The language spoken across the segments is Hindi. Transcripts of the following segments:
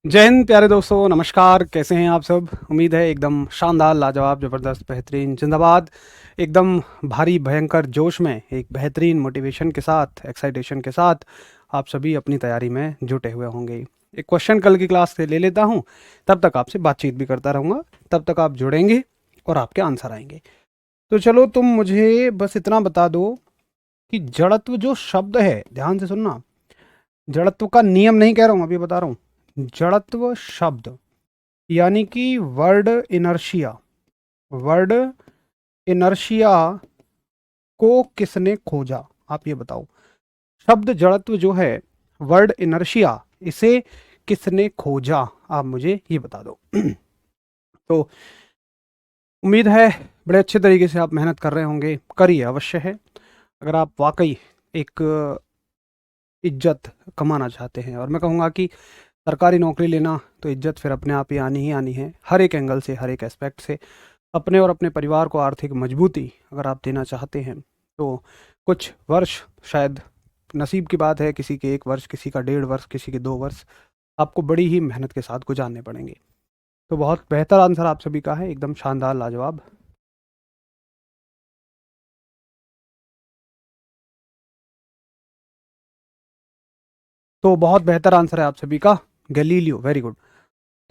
जय हिंद प्यारे दोस्तों, नमस्कार। कैसे हैं आप सब? उम्मीद है एकदम शानदार, लाजवाब, ज़बरदस्त, बेहतरीन, जिंदाबाद। एकदम भारी भयंकर जोश में, एक बेहतरीन मोटिवेशन के साथ, एक्साइटेशन के साथ आप सभी अपनी तैयारी में जुटे हुए होंगे। एक क्वेश्चन कल की क्लास से ले लेता हूं, तब तक आपसे बातचीत भी करता रहूँगा, तब तक आप जुड़ेंगे और आपके आंसर आएंगे। तो चलो, तुम मुझे बस इतना बता दो कि जड़त्व जो शब्द है, ध्यान से सुनना, जड़त्व का नियम नहीं कह रहा हूँ, अभी बता रहा हूँ। जड़त्व शब्द यानी कि वर्ड इनर्शिया, वर्ड इनर्शिया को किसने खोजा? आप ये बताओ। शब्द जड़त्व जो है, वर्ड इनर्शिया, इसे किसने खोजा? आप मुझे ये बता दो। तो उम्मीद है बड़े अच्छे तरीके से आप मेहनत कर रहे होंगे। करिए, अवश्य है। अगर आप वाकई एक इज्जत कमाना चाहते हैं, और मैं कहूँगा कि सरकारी नौकरी लेना तो इज्जत फिर अपने आप ही आनी है, हर एक एंगल से, हर एक एस्पेक्ट से। अपने और अपने परिवार को आर्थिक मजबूती अगर आप देना चाहते हैं तो कुछ वर्ष, शायद नसीब की बात है, किसी के 1 वर्ष, किसी का 1.5 वर्ष, किसी के 2 वर्ष आपको बड़ी ही मेहनत के साथ गुजारने पड़ेंगे। तो बहुत बेहतर आंसर आप सभी का है, एकदम शानदार, लाजवाब। तो बहुत बेहतर आंसर है आप सभी का, गैलीलियो। Very good.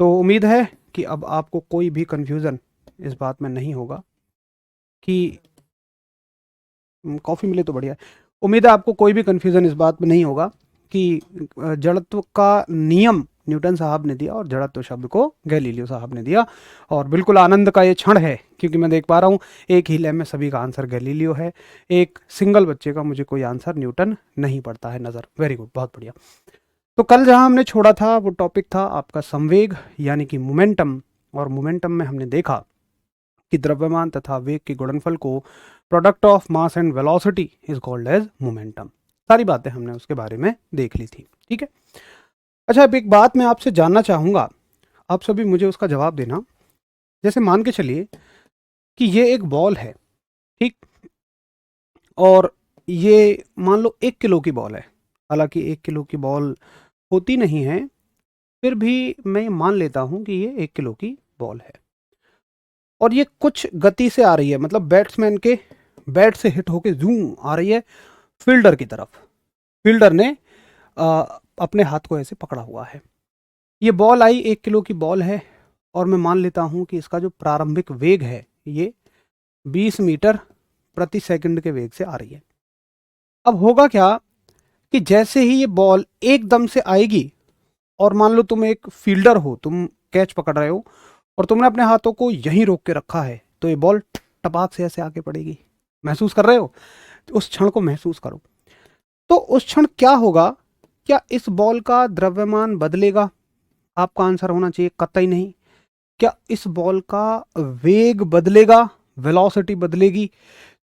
तो उम्मीद है कि अब आपको कोई भी कंफ्यूजन इस बात में नहीं होगा कि कॉफ़ी मिले तो बढ़िया है। उम्मीद है आपको कोई भी कन्फ्यूज़न इस बात में नहीं होगा कि जड़त्व का नियम न्यूटन साहब ने दिया और जड़त्व शब्द को गैलीलियो साहब ने दिया। और बिल्कुल आनंद का ये क्षण है, क्योंकि मैं देख पा रहा हूँ एक ही लैब में सभी का आंसर गैलीलियो है, एक सिंगल बच्चे का मुझे कोई आंसर न्यूटन नहीं पड़ता है नज़र। वेरी गुड, बहुत बढ़िया। तो कल जहाँ हमने छोड़ा था वो टॉपिक था आपका संवेग यानी कि मोमेंटम। और मोमेंटम में हमने देखा कि द्रव्यमान तथा वेग के गुणनफल को product of mass and velocity is called as momentum. सारी बातें हमने उसके बारे में देख ली थी, ठीक है। अच्छा, अब एक बात मैं आपसे जानना चाहूंगा, आप सभी मुझे उसका जवाब देना। जैसे मान के चलिए कि ये एक बॉल है, ठीक, और ये मान लो 1 किलो की बॉल है। हालांकि 1 किलो की बॉल होती नहीं है, फिर भी मैं ये मान लेता हूं कि ये 1 किलो की बॉल है। और ये कुछ गति से आ रही है, मतलब बैट्समैन के बैट से हिट होके जूम आ रही है फील्डर की तरफ। फील्डर ने आ, अपने हाथ को ऐसे पकड़ा हुआ है। ये बॉल आई, 1 किलो की बॉल है, और मैं मान लेता हूं कि इसका जो प्रारंभिक वेग है ये 20 मीटर प्रति सेकंड के वेग से आ रही है। अब होगा क्या कि जैसे ही ये बॉल एकदम से आएगी, और मान लो तुम एक फील्डर हो, तुम कैच पकड़ रहे हो और तुमने अपने हाथों को यहीं रोक के रखा है, तो ये बॉल टपाक से ऐसे आके पड़ेगी। महसूस कर रहे हो? तो उस क्षण को महसूस करो। तो उस क्षण क्या होगा? क्या इस बॉल का द्रव्यमान बदलेगा? आपका आंसर होना चाहिए कतई नहीं। क्या इस बॉल का वेग बदलेगा? वेलोसिटी बदलेगी?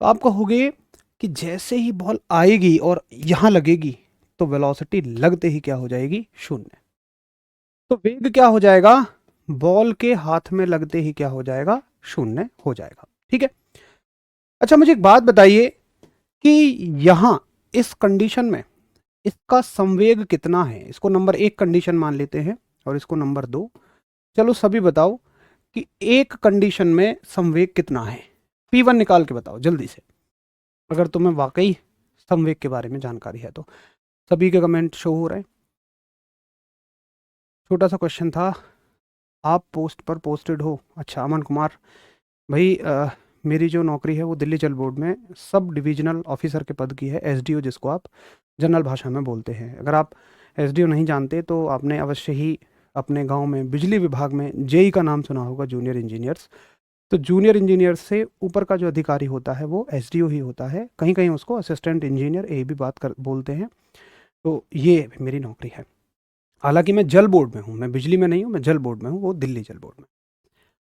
तो आप कहोगे कि जैसे ही बॉल आएगी और यहां लगेगी तो वेलोसिटी लगते ही क्या हो जाएगी? शून्य। तो वेग क्या हो जाएगा? बॉल के हाथ में लगते ही क्या हो जाएगा? शून्य हो जाएगा, ठीक है। अच्छा, मुझे एक बात बताइए कि यहां इस कंडीशन में इसका संवेग कितना है? इसको नंबर 1 कंडीशन मान लेते हैं और इसको नंबर 2। चलो सभी बताओ कि एक कंडीशन में संवेग कितना है। P1 निकाल के बताओ जल्दी से, अगर तुम्हें वाकई संवेग के बारे में जानकारी है तो। सभी के कमेंट शो हो रहे हैं। छोटा सा क्वेश्चन था, आप पोस्ट पर पोस्टेड हो। अच्छा, अमन कुमार भाई, मेरी जो नौकरी है वो दिल्ली जल बोर्ड में सब डिविजनल ऑफिसर के पद की है, एसडीओ, जिसको आप जनरल भाषा में बोलते हैं। अगर आप एसडीओ नहीं जानते तो आपने अवश्य ही अपने गांव में बिजली विभाग में जेई का नाम सुना होगा, जूनियर इंजीनियर्स। तो जूनियर इंजीनियर से ऊपर का जो अधिकारी होता है वो एसडीओ ही होता है, कहीं कहीं उसको असिस्टेंट इंजीनियर ए भी बात कर बोलते हैं। तो ये मेरी नौकरी है। हालांकि मैं जल बोर्ड में हूँ, मैं बिजली में नहीं हूँ, मैं जल बोर्ड में हूँ, वो दिल्ली जल बोर्ड में।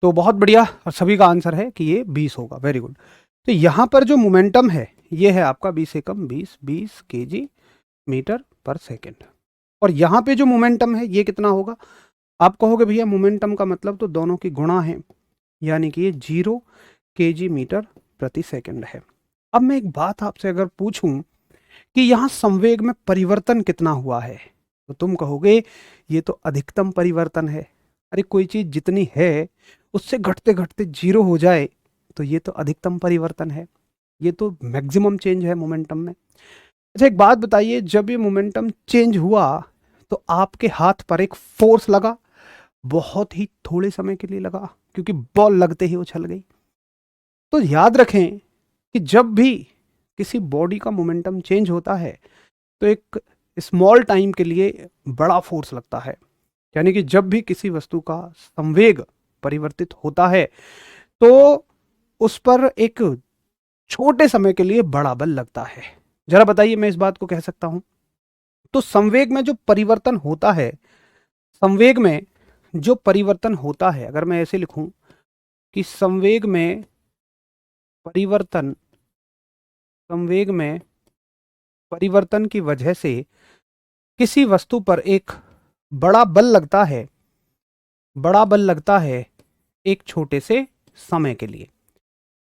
तो बहुत बढ़िया, और सभी का आंसर है कि ये 20 होगा। Very good. तो यहाँ पर जो मोमेंटम है ये है आपका 20 एकम, 20 केजी मीटर पर सेकेंड। और यहाँ पे जो मोमेंटम है ये कितना होगा? आप कहोगे भैया मोमेंटम का मतलब तो दोनों की गुणा है, यानी कि ये 0 केजी मीटर प्रति सेकेंड है। अब मैं एक बात आपसे अगर पूछूं कि यहाँ संवेग में परिवर्तन कितना हुआ है, तो तुम कहोगे ये तो अधिकतम परिवर्तन है। अरे कोई चीज जितनी है उससे घटते घटते जीरो हो जाए तो ये तो अधिकतम परिवर्तन है, ये तो मैक्सिमम चेंज है मोमेंटम में। अच्छा एक बात बताइए, जब ये मोमेंटम चेंज हुआ तो आपके हाथ पर एक फोर्स लगा, बहुत ही थोड़े समय के लिए लगा क्योंकि बॉल लगते ही उछल गई। तो याद रखें कि जब भी किसी बॉडी का मोमेंटम चेंज होता है तो एक स्मॉल टाइम के लिए बड़ा फोर्स लगता है। यानी कि जब भी किसी वस्तु का संवेग परिवर्तित होता है तो उस पर एक छोटे समय के लिए बड़ा बल लगता है। जरा बताइए मैं इस बात को कह सकता हूं। तो संवेग में जो परिवर्तन होता है, संवेग में जो परिवर्तन होता है, अगर मैं ऐसे लिखूं कि संवेग में परिवर्तन, संवेग में परिवर्तन की वजह से किसी वस्तु पर एक बड़ा बल लगता है, बड़ा बल लगता है एक छोटे से समय के लिए।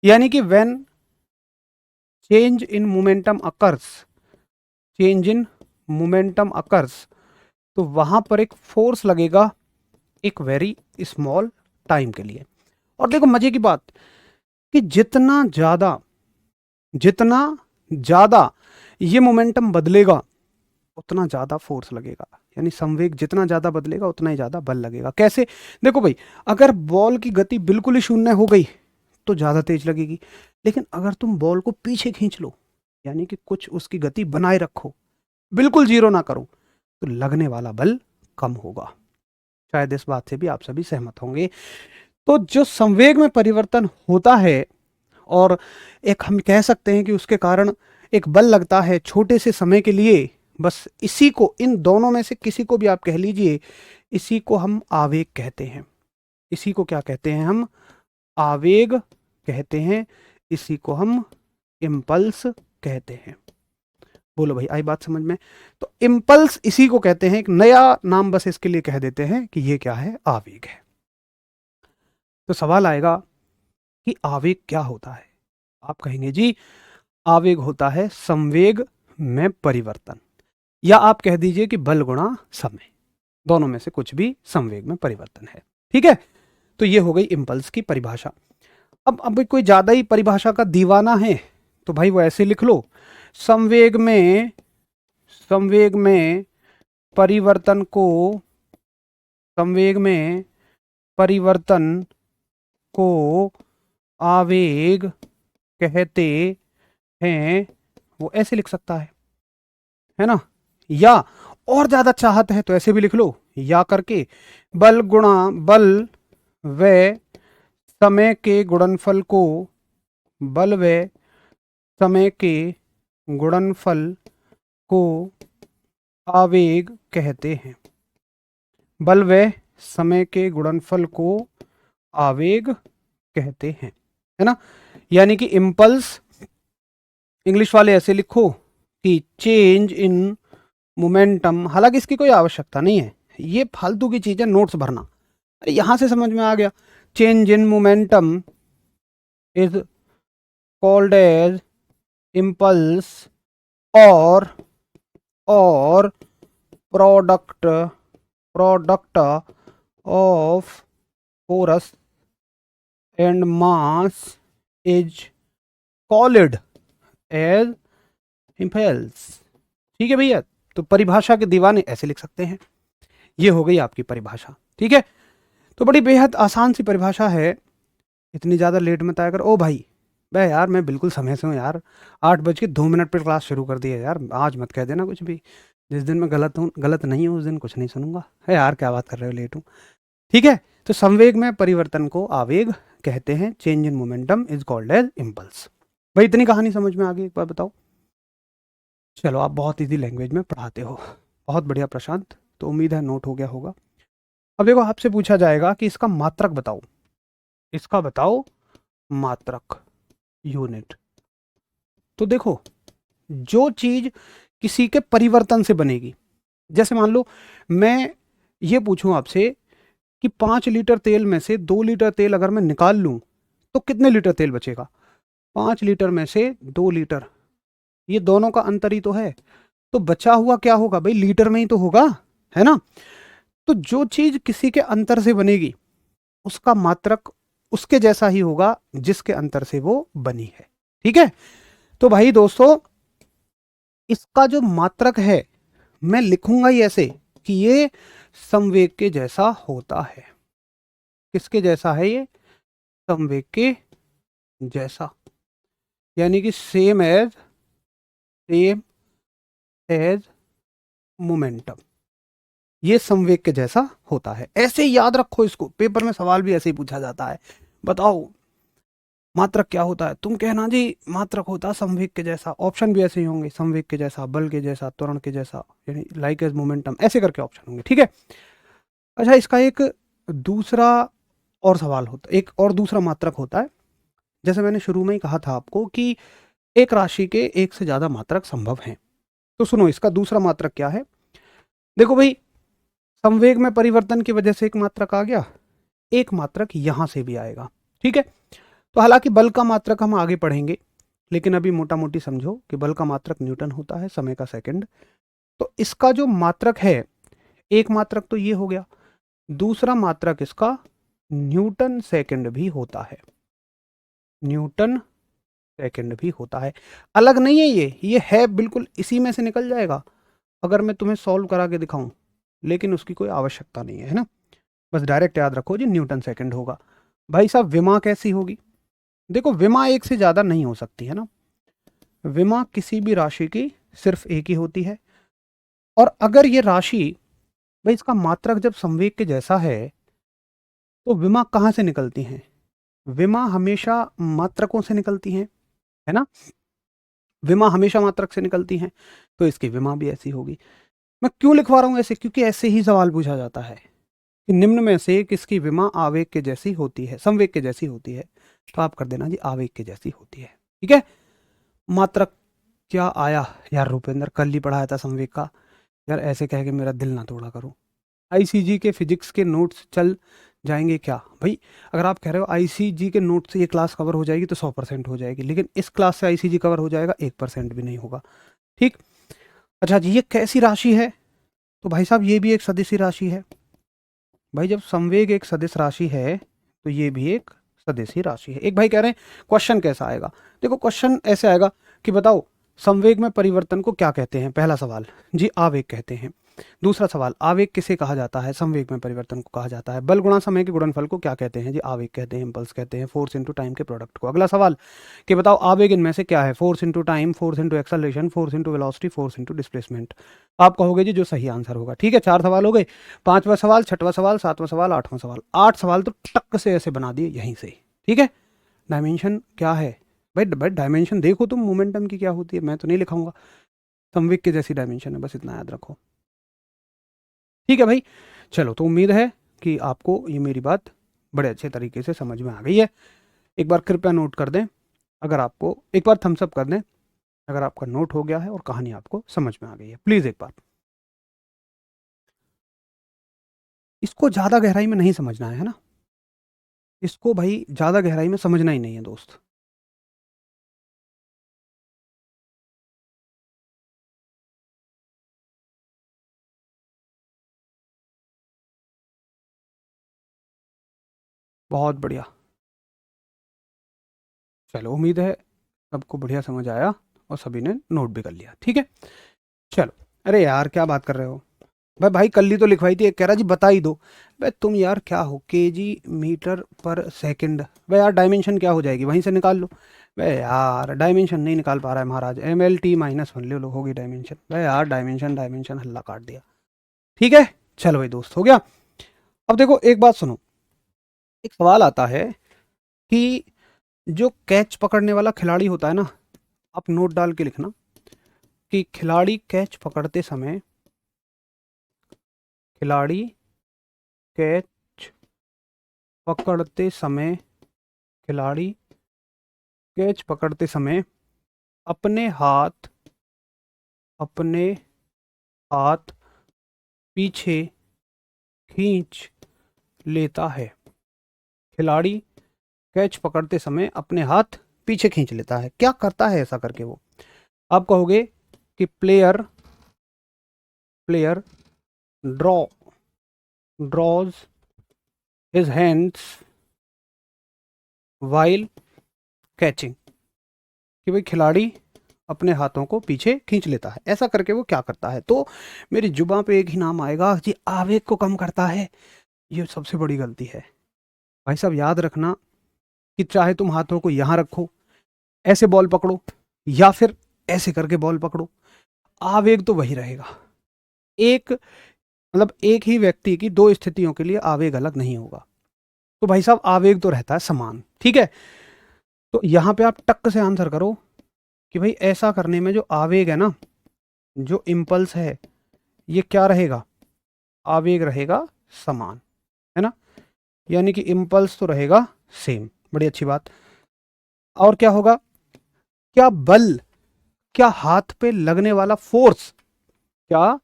यानी कि when change in momentum occurs, change in momentum occurs, तो वहां पर एक फोर्स लगेगा एक वेरी स्मॉल टाइम के लिए। और देखो मजे की बात कि जितना ज्यादा, जितना ज्यादा ये मोमेंटम बदलेगा उतना ज्यादा फोर्स लगेगा। यानी संवेग जितना ज्यादा बदलेगा उतना ही ज्यादा बल लगेगा। कैसे? देखो भाई, अगर बॉल की गति बिल्कुल ही शून्य हो गई तो ज्यादा तेज लगेगी, लेकिन अगर तुम बॉल को पीछे खींच लो, यानी कि कुछ उसकी गति बनाए रखो, बिल्कुल जीरो ना करो, तो लगने वाला बल कम होगा। शायद इस बात से भी आप सभी सहमत होंगे। तो जो संवेग में परिवर्तन होता है और एक हम कह सकते हैं कि उसके कारण एक बल लगता है छोटे से समय के लिए, बस इसी को, इन दोनों में से किसी को भी आप कह लीजिए, इसी को हम आवेग कहते हैं। इसी को क्या कहते हैं हम? आवेग कहते हैं। इसी को हम इम्पल्स कहते हैं। बोलो भाई, आई बात समझ में? तो इम्पल्स इसी को कहते हैं, एक नया नाम बस इसके लिए कह देते हैं कि ये क्या है? आवेग है। तो सवाल आएगा कि आवेग क्या होता है? आप कहेंगे जी आवेग होता है संवेग में परिवर्तन, या आप कह दीजिए कि बल गुणा समय, दोनों में से कुछ भी संवेग में परिवर्तन है। ठीक है, तो ये हो गई इम्पल्स की परिभाषा। अब कोई ज्यादा ही परिभाषा का दीवाना है तो भाई वो ऐसे लिख लो, संवेग में, संवेग में परिवर्तन को, संवेग में परिवर्तन को आवेग कहते हैं। वो ऐसे लिख सकता है ना? या और ज्यादा चाहत है तो ऐसे भी लिख लो, या करके बल गुणा बल व समय के गुणनफल को, बल व समय के गुणनफल को आवेग कहते हैं। बल व समय के गुणनफल को आवेग कहते हैं, है ना? यानी कि इम्पल्स इंग्लिश वाले ऐसे लिखो कि चेंज इन मोमेंटम, हालांकि इसकी कोई आवश्यकता नहीं है, ये फालतू की चीज है नोट्स भरना। अरे यहां से समझ में आ गया, change in momentum is called as impulse और product, product of force and mass is called as impulse. ठीक है भैया, तो परिभाषा के दीवाने ऐसे लिख सकते हैं। ये हो गई आपकी परिभाषा। ठीक है, तो बड़ी बेहद आसान सी परिभाषा है, इतनी ज़्यादा लेट मत आया कर। ओ भाई बे यार, मैं बिल्कुल समय से हूँ यार, 8:02 पर क्लास शुरू कर दी है यार, आज मत कह देना कुछ भी। जिस दिन मैं गलत नहीं हूँ उस दिन कुछ नहीं सुनूंगा। है यार, क्या बात कर रहे हो, लेट हूँ। ठीक है, तो संवेग में परिवर्तन को आवेग कहते हैं, change in momentum is called as impulse. भाई इतनी कहानी समझ में आ गई, एक बार बताओ। चलो, आप बहुत इजी लैंग्वेज में पढ़ाते हो, बहुत बढ़िया प्रशांत, तो उम्मीद है नोट हो गया होगा। अब देखो, आपसे पूछा जाएगा कि इसका मात्रक बताओ, इसका बताओ मात्रक, यूनिट। तो देखो, जो चीज किसी के परिवर्तन से बनेगी, जैसे मान लो मैं ये पूछूं आपसे कि 5 लीटर तेल में से 2 लीटर तेल अगर मैं निकाल लूं तो कितने लीटर तेल बचेगा? 5 लीटर में से 2 लीटर, ये दोनों का अंतर ही तो है, तो बचा हुआ क्या होगा भाई? लीटर में ही तो होगा। है ना। तो जो चीज किसी के अंतर से बनेगी उसका मात्रक उसके जैसा ही होगा जिसके अंतर से वो बनी है। ठीक है, तो भाई दोस्तों इसका जो मात्रक है मैं लिखूंगा ही ऐसे कि ये संवेग के जैसा होता है। किसके जैसा है ये? संवेग के जैसा, यानी कि सेम एज मोमेंटम, ये संवेग के जैसा होता है। ऐसे ही याद रखो इसको, पेपर में सवाल भी ऐसे ही पूछा जाता है, बताओ मात्रक क्या होता है, तुम कहना जी मात्रक होता है संवेग के जैसा। ऑप्शन भी ऐसे ही होंगे, संवेग के जैसा, बल के जैसा, त्वरण के जैसा, यानी लाइक एज मोमेंटम, ऐसे करके ऑप्शन होंगे। ठीक है, अच्छा इसका एक दूसरा और सवाल होता, एक और दूसरा मात्रक होता है। जैसे मैंने शुरू में ही कहा था आपको कि एक राशि के एक से ज्यादा मात्रक संभव हैं। तो सुनो इसका दूसरा मात्रक क्या है। देखो भाई, संवेग में परिवर्तन की वजह से एक मात्रक आ गया, एक मात्रक यहां से भी आएगा। ठीक है, तो हालांकि बल का मात्रक हम आगे पढ़ेंगे, लेकिन अभी मोटा मोटी समझो कि बल का मात्रक न्यूटन होता है, समय का सेकंड। तो इसका जो मात्रक है, एक मात्रक तो ये हो गया, दूसरा मात्रक इसका न्यूटन सेकंड भी होता है। न्यूटन सेकंड भी होता है, अलग नहीं है ये है बिल्कुल इसी में से निकल जाएगा अगर मैं तुम्हें सॉल्व करा के दिखाऊं, लेकिन उसकी कोई आवश्यकता नहीं है ना। बस डायरेक्ट याद रखो जी न्यूटन सेकंड होगा। भाई साहब विमा कैसी होगी? देखो विमा एक से ज्यादा नहीं हो सकती है ना, विमा किसी भी राशि की सिर्फ एक ही होती है। और अगर ये राशि, भाई इसका मात्रक जब संवेग के जैसा है तो विमा कहाँ से निकलती हैं? विमा हमेशा मात्रकों से निकलती हैं, है ना। विमा हमेशा मात्रक से निकलती हैं, तो इसकी विमा भी ऐसी होगी। मैं क्यों लिखवा रहा हूं ऐसे? क्योंकि ऐसे ही सवाल पूछा जाता है कि निम्न में से किसकी विमा आवेग के जैसी होती है, संवेग के जैसी होती है। तो आप कर देना जी आवेग के जैसी होती है। ठीक है, मात्रक क्या आया यार रुपेंद्र, कल ही पढ़ाया था संवेग का। यार ऐसे कह के मेरा दिल ना तोड़ा करो। आईसीजी के फिजिक्स के नोट्स चल जाएंगे क्या? भाई अगर आप कह रहे हो आईसीजी के नोट से ये क्लास कवर हो जाएगी तो 100% हो जाएगी, लेकिन इस क्लास से आईसीजी कवर हो जाएगा 1% भी नहीं होगा। ठीक, अच्छा जी ये कैसी राशि है? तो भाई साहब ये भी एक सदिश राशि है। भाई जब संवेग एक सदिश राशि है तो ये भी एक सदिश राशि है। एक भाई कह रहे हैं क्वेश्चन कैसा आएगा। देखो क्वेश्चन ऐसे आएगा कि बताओ संवेग में परिवर्तन को क्या कहते हैं? पहला सवाल जी आवेग कहते हैं। दूसरा सवाल आवेग किसे कहा जाता है? संवेग में परिवर्तन को कहा जाता है। बल गुणा समय के गुणनफल को क्या कहते हैं? जी आवेग कहते हैं, इम्पल्स कहते हैं। फोर्स इंटू टाइम के प्रोडक्ट को। अगला सवाल कि बताओ आवेग इनमें से क्या है? Force into time, force into acceleration, force into velocity, force into displacement. आप कहोगे जी जो सही आंसर होगा। ठीक है, 4 सवाल हो गए। 5वां सवाल, 6वां सवाल, 7वां सवाल, 8वां सवाल। 8 सवाल तो टक से ऐसे बना दिए यहीं से। ठीक है, डायमेंशन क्या है? भाई भाई डायमेंशन देखो तुम, मोमेंटम की क्या होती है, मैं तो नहीं लिखाऊंगा। संवेग के जैसी डायमेंशन है, बस इतना याद रखो। ठीक है भाई, चलो तो उम्मीद है कि आपको ये मेरी बात बड़े अच्छे तरीके से समझ में आ गई है। एक बार कृपया नोट कर दें, अगर आपको एक बार थम्स अप कर दें अगर आपका नोट हो गया है और कहानी आपको समझ में आ गई है, प्लीज एक बार। इसको ज्यादा गहराई में नहीं समझना है ना, इसको भाई ज्यादा गहराई में समझना ही नहीं है दोस्त। बहुत बढ़िया, चलो उम्मीद है सबको बढ़िया समझ आया और सभी ने नोट भी कर लिया। ठीक है, चलो। अरे यार क्या बात कर रहे हो भाई? भाई कल ही तो लिखवाई थी, एक कह रहा जी बता ही दो। भाई तुम यार क्या हो, केजी मीटर पर सेकंड। भाई यार डायमेंशन क्या हो जाएगी, वहीं से निकाल लो। भाई यार डायमेंशन नहीं निकाल पा रहा है महाराज, MLT-1 ले लो, होगी डायमेंशन। भाई यार डायमेंशन डायमेंशन हल्ला काट दिया। ठीक है, चलो भाई दोस्त हो गया। अब देखो एक बात सुनो, एक सवाल आता है कि जो कैच पकड़ने वाला खिलाड़ी होता है ना, आप नोट डाल के लिखना कि खिलाड़ी कैच पकड़ते समय खिलाड़ी कैच पकड़ते समय अपने हाथ अपने हाथ पीछे खींच लेता है। खिलाड़ी कैच पकड़ते समय अपने हाथ पीछे खींच लेता है, क्या करता है ऐसा करके वो? आप कहोगे कि player player draw, draws his hands while catching, कि भाई खिलाड़ी अपने हाथों को पीछे खींच लेता है। ऐसा करके वो क्या करता है? तो मेरी जुबान पे एक ही नाम आएगा जी, आवेग को कम करता है। ये सबसे बड़ी गलती है भाई साहब। याद रखना कि चाहे तुम हाथों को यहां रखो, ऐसे बॉल पकड़ो, या फिर ऐसे करके बॉल पकड़ो, आवेग तो वही रहेगा। एक मतलब एक ही व्यक्ति की दो स्थितियों के लिए आवेग अलग नहीं होगा। तो भाई साहब आवेग तो रहता है समान, ठीक है। तो यहां पे आप टक से आंसर करो कि भाई ऐसा करने में जो आवेग है ना, जो इम्पल्स है, ये क्या रहेगा? आवेग रहेगा समान, है ना। यानी कि इम्पल्स तो रहेगा सेम। बड़ी अच्छी बात। और क्या होगा? क्या बल, क्या हाथ पे लगने वाला फोर्स, क्या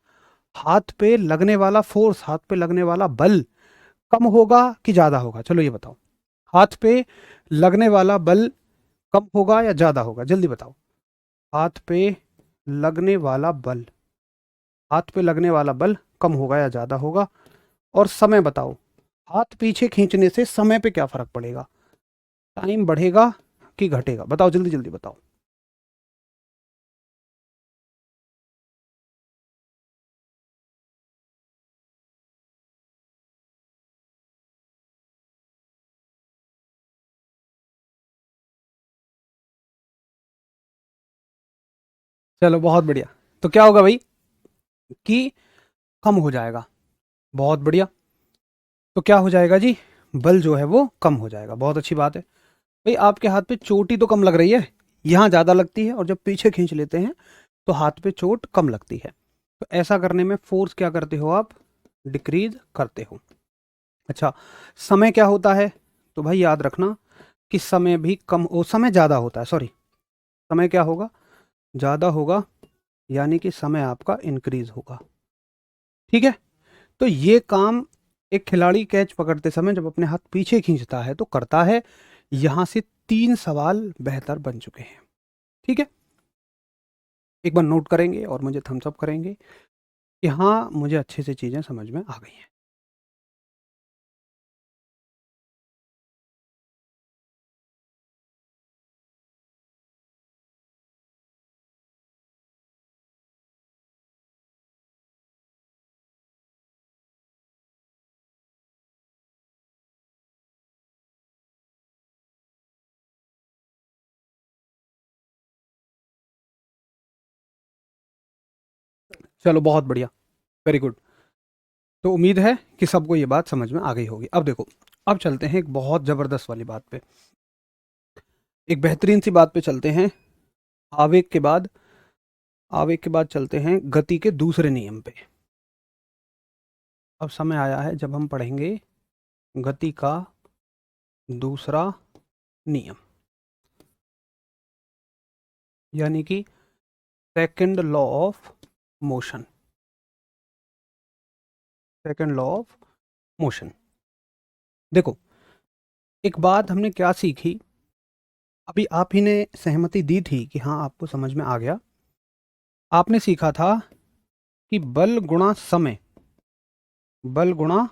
हाथ पे लगने वाला फोर्स, हाथ पे लगने वाला बल कम होगा कि ज्यादा होगा? चलो ये बताओ, हाथ पे लगने वाला बल कम होगा या ज्यादा होगा? जल्दी बताओ। हाथ पे लगने वाला बल, हाथ पे लगने वाला बल कम होगा या ज्यादा होगा? और समय बताओ, हाथ पीछे खींचने से समय पे क्या फर्क पड़ेगा? टाइम बढ़ेगा कि घटेगा? बताओ, जल्दी जल्दी बताओ। चलो बहुत बढ़िया। तो क्या होगा भाई कि कम हो जाएगा। बहुत बढ़िया। तो क्या हो जाएगा जी? बल जो है वो कम हो जाएगा। बहुत अच्छी बात है भाई। आपके हाथ पे चोट ही तो कम लग रही है, यहाँ ज्यादा लगती है, और जब पीछे खींच लेते हैं तो हाथ पे चोट कम लगती है। तो ऐसा करने में फोर्स क्या करते हो आप? डिक्रीज करते हो। अच्छा, समय क्या होता है? तो भाई याद रखना कि समय भी कम, ओ समय ज्यादा होता है, सॉरी। समय क्या होगा? ज्यादा होगा, यानी कि समय आपका इंक्रीज होगा, ठीक है। तो ये काम एक खिलाड़ी कैच पकड़ते समय जब अपने हाथ पीछे खींचता है तो करता है। यहां से 3 सवाल बेहतर बन चुके हैं, ठीक है। एक बार नोट करेंगे और मुझे थम्स अप करेंगे कि हाँ, मुझे अच्छे से चीजें समझ में आ गई हैं। चलो बहुत बढ़िया, वेरी गुड। तो उम्मीद है कि सबको ये बात समझ में आ गई होगी। अब देखो, अब चलते हैं एक बहुत जबरदस्त वाली बात पे, एक बेहतरीन सी बात पे चलते हैं। आवेग के बाद, आवेग के बाद चलते हैं गति के दूसरे नियम पे। अब समय आया है जब हम पढ़ेंगे गति का दूसरा नियम, यानी कि second law of motion. Second law of motion. देखो, एक बात हमने क्या सीखी, अभी आप ही ने सहमति दी थी कि हाँ आपको समझ में आ गया। आपने सीखा था कि बल गुणा समय, बल गुणा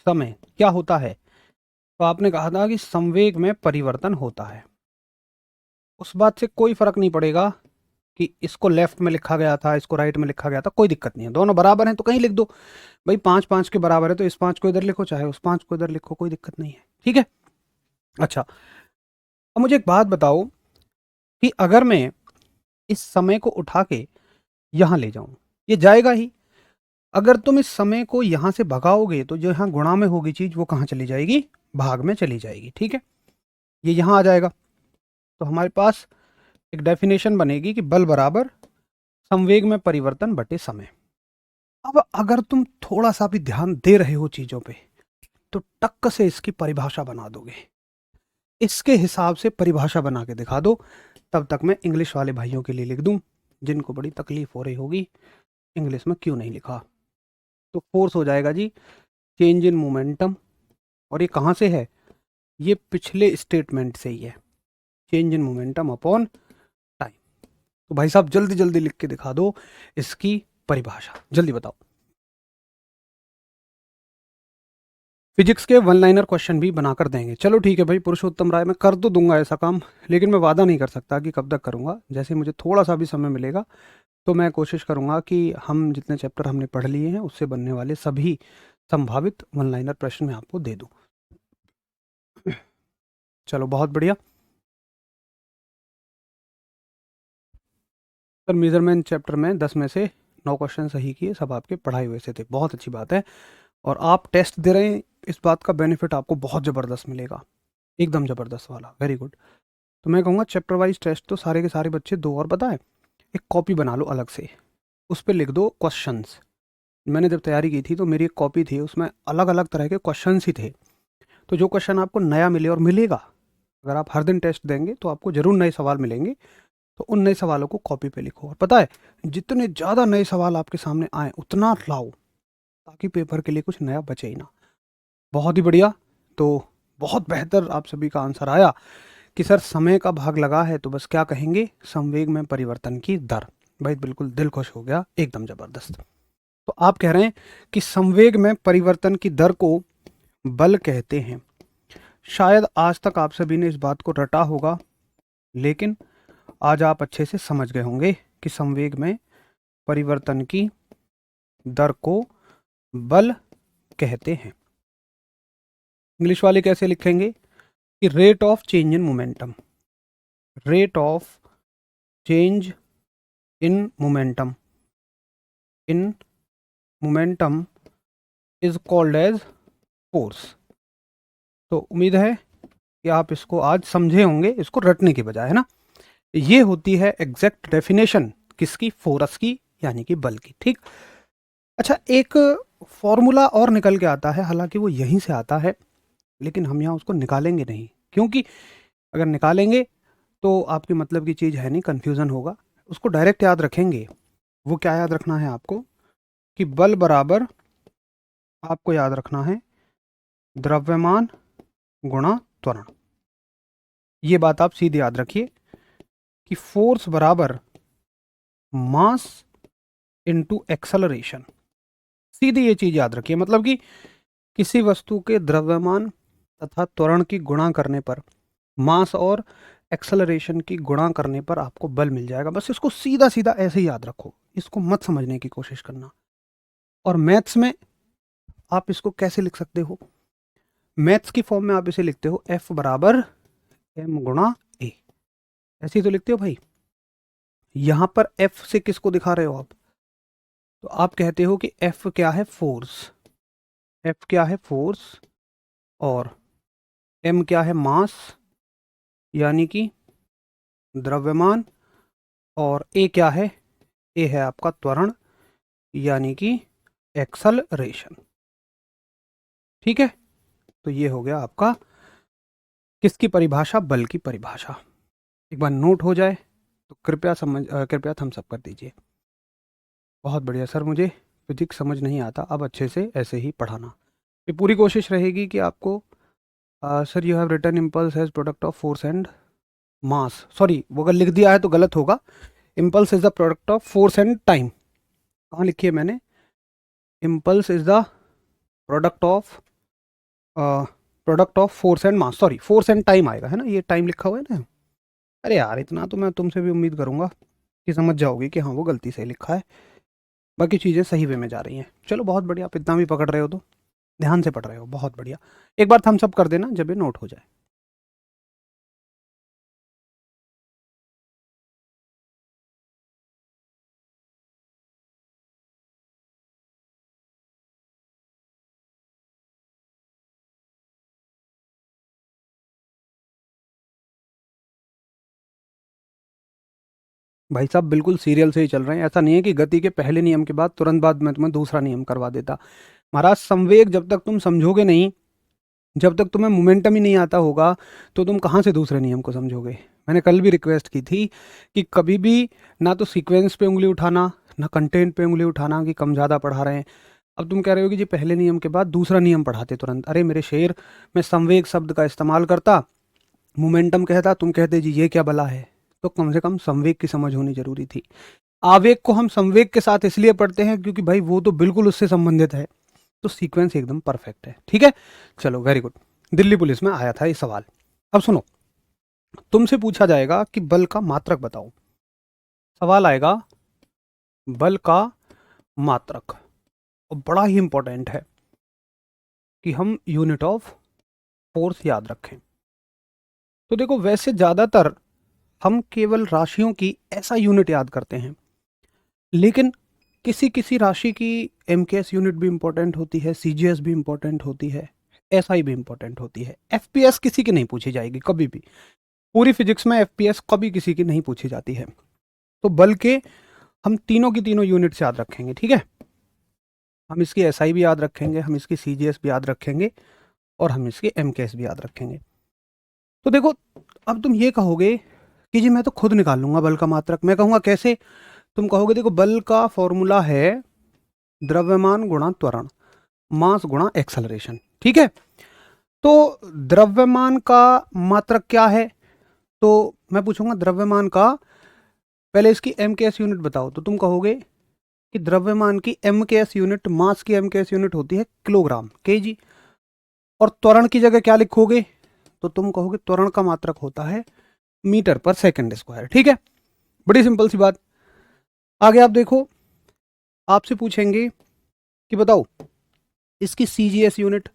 समय क्या होता है? तो आपने कहा था कि संवेग में परिवर्तन होता है। उस बात से कोई फर्क नहीं पड़ेगा कि इसको लेफ्ट में लिखा गया था, इसको राइट में लिखा गया था, कोई दिक्कत नहीं है। दोनों बराबर हैं तो कहीं लिख दो। भाई 5 5 के बराबर है तो इस 5 को इधर लिखो, चाहे उस 5 को इधर लिखो, कोई दिक्कत नहीं है, ठीक है। अच्छा, अब मुझे एक बात बताओ कि अगर मैं इस समय को उठा के यहां ले जाऊं, ये जाएगा ही। अगर तुम इस समय को यहां से भगाओगे तो जो यहां गुणा में होगी चीज वो कहां चली जाएगी? भाग में चली जाएगी, ठीक है। ये यहां आ जाएगा। तो हमारे पास एक डेफिनेशन बनेगी कि बल बराबर संवेग में परिवर्तन बटे समय। अब अगर तुम थोड़ा सा भी ध्यान दे रहे हो चीजों पे तो टक्क से इसकी परिभाषा बना दोगे। इसके हिसाब से परिभाषा बना के दिखा दो। तब तक मैं इंग्लिश वाले भाइयों के लिए लिख दूं जिनको बड़ी तकलीफ हो रही होगी इंग्लिश में क्यों नहीं लिखा। तो फोर्स हो जाएगा जी चेंज इन मोमेंटम। और ये कहाँ से है? ये पिछले स्टेटमेंट से ही है, change in momentum upon time. तो भाई साहब जल्दी जल्दी लिख के दिखा दो इसकी परिभाषा, जल्दी बताओ। फिजिक्स के वन लाइनर क्वेश्चन भी बनाकर देंगे। चलो ठीक है भाई पुरुषोत्तम राय, मैं कर तो दूंगा ऐसा काम, लेकिन मैं वादा नहीं कर सकता कि कब तक करूंगा। जैसे मुझे थोड़ा सा भी समय मिलेगा तो मैं कोशिश करूंगा कि हम जितने चैप्टर हमने पढ़ लिए हैं उससे बनने वाले सभी संभावित वन लाइनर प्रश्न मैं आपको दे दूं। चलो बहुत बढ़िया सर, मेजरमेंट चैप्टर में 10 में से 9 क्वेश्चन सही किए, सब आपके पढ़ाए हुए से थे, बहुत अच्छी बात है। और आप टेस्ट दे रहे हैं, इस बात का बेनिफिट आपको बहुत ज़बरदस्त मिलेगा, एकदम ज़बरदस्त वाला, वेरी गुड। तो मैं कहूँगा चैप्टर वाइज टेस्ट तो सारे के सारे बच्चे दो, और बताएं एक कॉपी बना लो अलग से, उस पर लिख दो क्वेश्चंस। मैंने जब तैयारी की थी तो मेरी एक कॉपी थी, उसमें अलग अलग तरह के क्वेश्चंस ही थे। तो जो क्वेश्चन आपको नया मिले, और मिलेगा अगर आप हर दिन टेस्ट देंगे तो आपको ज़रूर नए सवाल मिलेंगे, तो उन नए सवालों को कॉपी पे लिखो। और पता है जितने ज़्यादा नए सवाल आपके सामने आए उतना लाओ, ताकि पेपर के लिए कुछ नया बचे ही ना। बहुत ही बढ़िया। तो बहुत बेहतर आप सभी का आंसर आया कि सर समय का भाग लगा है तो बस क्या कहेंगे, संवेग में परिवर्तन की दर। भाई बिल्कुल दिल खुश हो गया, एकदम ज़बरदस्त। तो आप कह रहे हैं कि संवेग में परिवर्तन की दर को बल कहते हैं। शायद आज तक आप सभी ने इस बात को रटा होगा, लेकिन आज आप अच्छे से समझ गए होंगे कि संवेग में परिवर्तन की दर को बल कहते हैं। इंग्लिश वाले कैसे लिखेंगे कि rate of change in momentum, rate of change in momentum, in momentum is called as force. तो उम्मीद है कि आप इसको आज समझे होंगे, इसको रटने की बजाय, है ना। ये होती है एग्जैक्ट डेफिनेशन किसकी, फोर्स की, यानी कि बल की। ठीक। अच्छा, एक फॉर्मूला और निकल के आता है, हालांकि वो यहीं से आता है, लेकिन हम यहाँ उसको निकालेंगे नहीं, क्योंकि अगर निकालेंगे तो आपकी मतलब की चीज़ है नहीं, कन्फ्यूज़न होगा। उसको डायरेक्ट याद रखेंगे। वो क्या याद रखना है आपको कि बल बराबर, आपको याद रखना है द्रव्यमान गुणा त्वरण। ये बात आप सीधे याद रखिए कि फोर्स बराबर मास इनटू एक्सेलरेशन। सीधी ये चीज याद रखिए, मतलब कि किसी वस्तु के द्रव्यमान तथा त्वरण की गुणा करने पर, मास और एक्सेलरेशन की गुणा करने पर आपको बल मिल जाएगा। बस इसको सीधा सीधा ऐसे ही याद रखो, इसको मत समझने की कोशिश करना। और मैथ्स में आप इसको कैसे लिख सकते हो, मैथ्स की फॉर्म में आप इसे लिखते हो F बराबर m गुणा ए, ऐसे ही तो लिखते हो भाई। यहां पर F से किसको दिखा रहे हो आप, तो आप कहते हो कि F क्या है, फोर्स, F क्या है फोर्स, और m क्या है, मास, यानी कि द्रव्यमान, और a क्या है, a है आपका त्वरण, यानी कि एक्सेलरेशन। ठीक है, तो ये हो गया आपका किसकी परिभाषा, बल की परिभाषा। एक बार नोट हो जाए तो कृपया थम्स अप कर दीजिए। बहुत बढ़िया सर, मुझे फिजिक्स समझ नहीं आता, अब अच्छे से ऐसे ही पढ़ाना। ये पूरी कोशिश रहेगी कि आपको sir you have written impulse as product of force and mass, sorry वो अगर लिख दिया है तो गलत होगा, impulse is the product of force and time. कहाँ लिखी है मैंने, impulse is the product of force and mass, sorry force and time आएगा, है ना, ये टाइम लिखा हुआ है ना। अरे यार इतना तो मैं तुमसे भी उम्मीद करूंगा कि समझ जाओगे कि हाँ वो गलती से लिखा है, बाकी चीज़ें सही वे में जा रही हैं। चलो बहुत बढ़िया, आप इतना भी पकड़ रहे हो तो ध्यान से पढ़ रहे हो, बहुत बढ़िया। एक बार थम्स अप कर देना जब ये नोट हो जाए। भाई साहब बिल्कुल सीरियल से ही चल रहे हैं, ऐसा नहीं है कि गति के पहले नियम के बाद तुरंत बाद मैं तुम्हें दूसरा नियम करवा देता। महाराज संवेग जब तक तुम समझोगे नहीं, जब तक तुम्हें मोमेंटम ही नहीं आता होगा, तो तुम कहाँ से दूसरे नियम को समझोगे। मैंने कल भी रिक्वेस्ट की थी कि कभी भी ना तो सीक्वेंस पे उंगली उठाना, ना कंटेंट पे उंगली उठाना कि कम ज़्यादा पढ़ा रहे हैं। अब तुम कह रहे हो कि जी पहले नियम के बाद दूसरा नियम पढ़ाते तुरंत। अरे मेरे शेर, मैं संवेग शब्द का इस्तेमाल करता, मोमेंटम कहता, तुम कहते जी ये क्या बला है। तो कम से कम संवेग की समझ होनी जरूरी थी। आवेग को हम संवेग के साथ इसलिए पढ़ते हैं क्योंकि भाई वो तो बिल्कुल उससे संबंधित है, तो सीक्वेंस एकदम परफेक्ट है। ठीक है, चलो वेरी गुड। दिल्ली पुलिस में आया था ये सवाल। अब सुनो, तुमसे पूछा जाएगा कि बल का मात्रक बताओ। सवाल आएगा बल का मात्रक, और बड़ा ही इंपॉर्टेंट है कि हम यूनिट ऑफ फोर्स याद रखें। तो देखो, वैसे ज्यादातर हम केवल राशियों की ऐसा यूनिट याद करते हैं, लेकिन किसी किसी राशि की एमकेएस यूनिट भी इंपॉर्टेंट होती है, सीजीएस भी इंपॉर्टेंट होती है, एसआई भी इंपॉर्टेंट होती है। एफपीएस किसी की नहीं पूछी जाएगी कभी भी, पूरी फिजिक्स में एफपीएस कभी किसी की नहीं पूछी जाती है। तो बल के हम तीनों की तीनों यूनिट्स याद रखेंगे। ठीक है, हम इसकी एसआई भी याद रखेंगे, हम इसकी सीजीएस भी याद रखेंगे, और हम इसके एमकेएस भी याद रखेंगे। तो देखो, अब तुम ये कहोगे कि जी मैं तो खुद निकाल लूंगा बल का मात्रक। मैं कहूंगा कैसे? तुम कहोगे देखो, बल का फॉर्मूला है द्रव्यमान गुणा त्वरण, मास गुणा एक्सेलरेशन। ठीक है, तो द्रव्यमान का मात्रक क्या है? तो मैं पूछूंगा द्रव्यमान का, पहले इसकी एमकेएस यूनिट बताओ। तो तुम कहोगे कि द्रव्यमान की एमकेएस यूनिट, मास की एमकेएस यूनिट होती है किलोग्राम, केजी। और त्वरण की जगह क्या लिखोगे? तो तुम कहोगे त्वरण का मात्रक होता है मीटर पर सेकंड स्क्वायर। ठीक है, बड़ी सिंपल सी बात। आगे आप देखो, आपसे पूछेंगे कि बताओ इसकी सीजीएस यूनिट।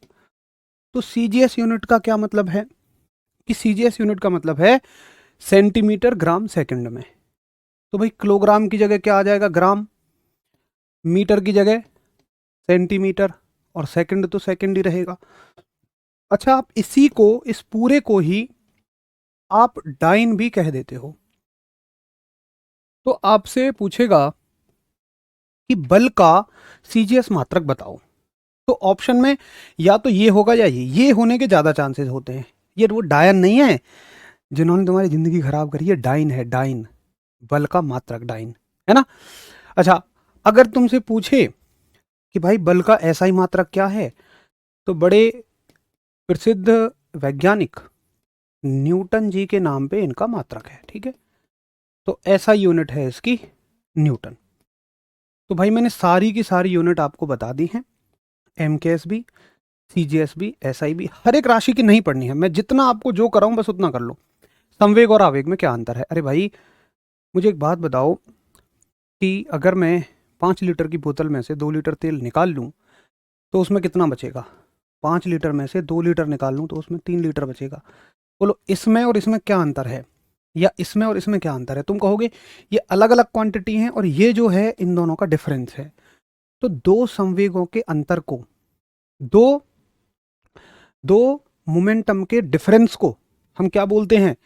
तो सीजीएस यूनिट का क्या मतलब है? कि सीजीएस यूनिट का मतलब है सेंटीमीटर ग्राम सेकंड में। तो भाई किलोग्राम की जगह क्या आ जाएगा? ग्राम। मीटर की जगह सेंटीमीटर, और सेकंड तो सेकंड ही रहेगा। अच्छा, आप इसी को, इस पूरे को ही आप डाइन भी कह देते हो। तो आपसे पूछेगा कि बल का सीजीएस मात्रक बताओ। तो ऑप्शन में या तो ये होगा या ये होने के ज्यादा चांसेस होते हैं। ये वो डायन नहीं है जिन्होंने तुम्हारी जिंदगी खराब करी है, डाइन है, डाइन, बल का मात्रक डाइन, है ना। अच्छा, अगर तुमसे पूछे कि भाई बल का ऐसा ही मात्रक क्या है, तो बड़े प्रसिद्ध वैज्ञानिक न्यूटन जी के नाम पे इनका मात्रक है। ठीक है, तो ऐसा यूनिट है इसकी न्यूटन। तो भाई मैंने सारी की सारी यूनिट आपको बता दी हैं, एमकेएस भी, सीजीएस भी, एसआई भी। हर एक राशि की नहीं पढ़नी है, मैं जितना आपको जो कराऊं बस उतना कर लो। संवेग और आवेग में क्या अंतर है? अरे भाई मुझे एक बात बताओ कि अगर मैं 5 लीटर की बोतल में से 2 लीटर तेल निकाल लूं तो उसमें कितना बचेगा? 5 लीटर में से 2 लीटर निकाल लूं तो उसमें 3 लीटर बचेगा। बोलो इसमें और इसमें क्या अंतर है, या इसमें और इसमें क्या अंतर है? तुम कहोगे ये अलग अलग क्वांटिटी हैं और ये जो है इन दोनों का डिफरेंस है। तो दो संवेगों के अंतर को, दो दो मोमेंटम के डिफरेंस को हम क्या बोलते हैं?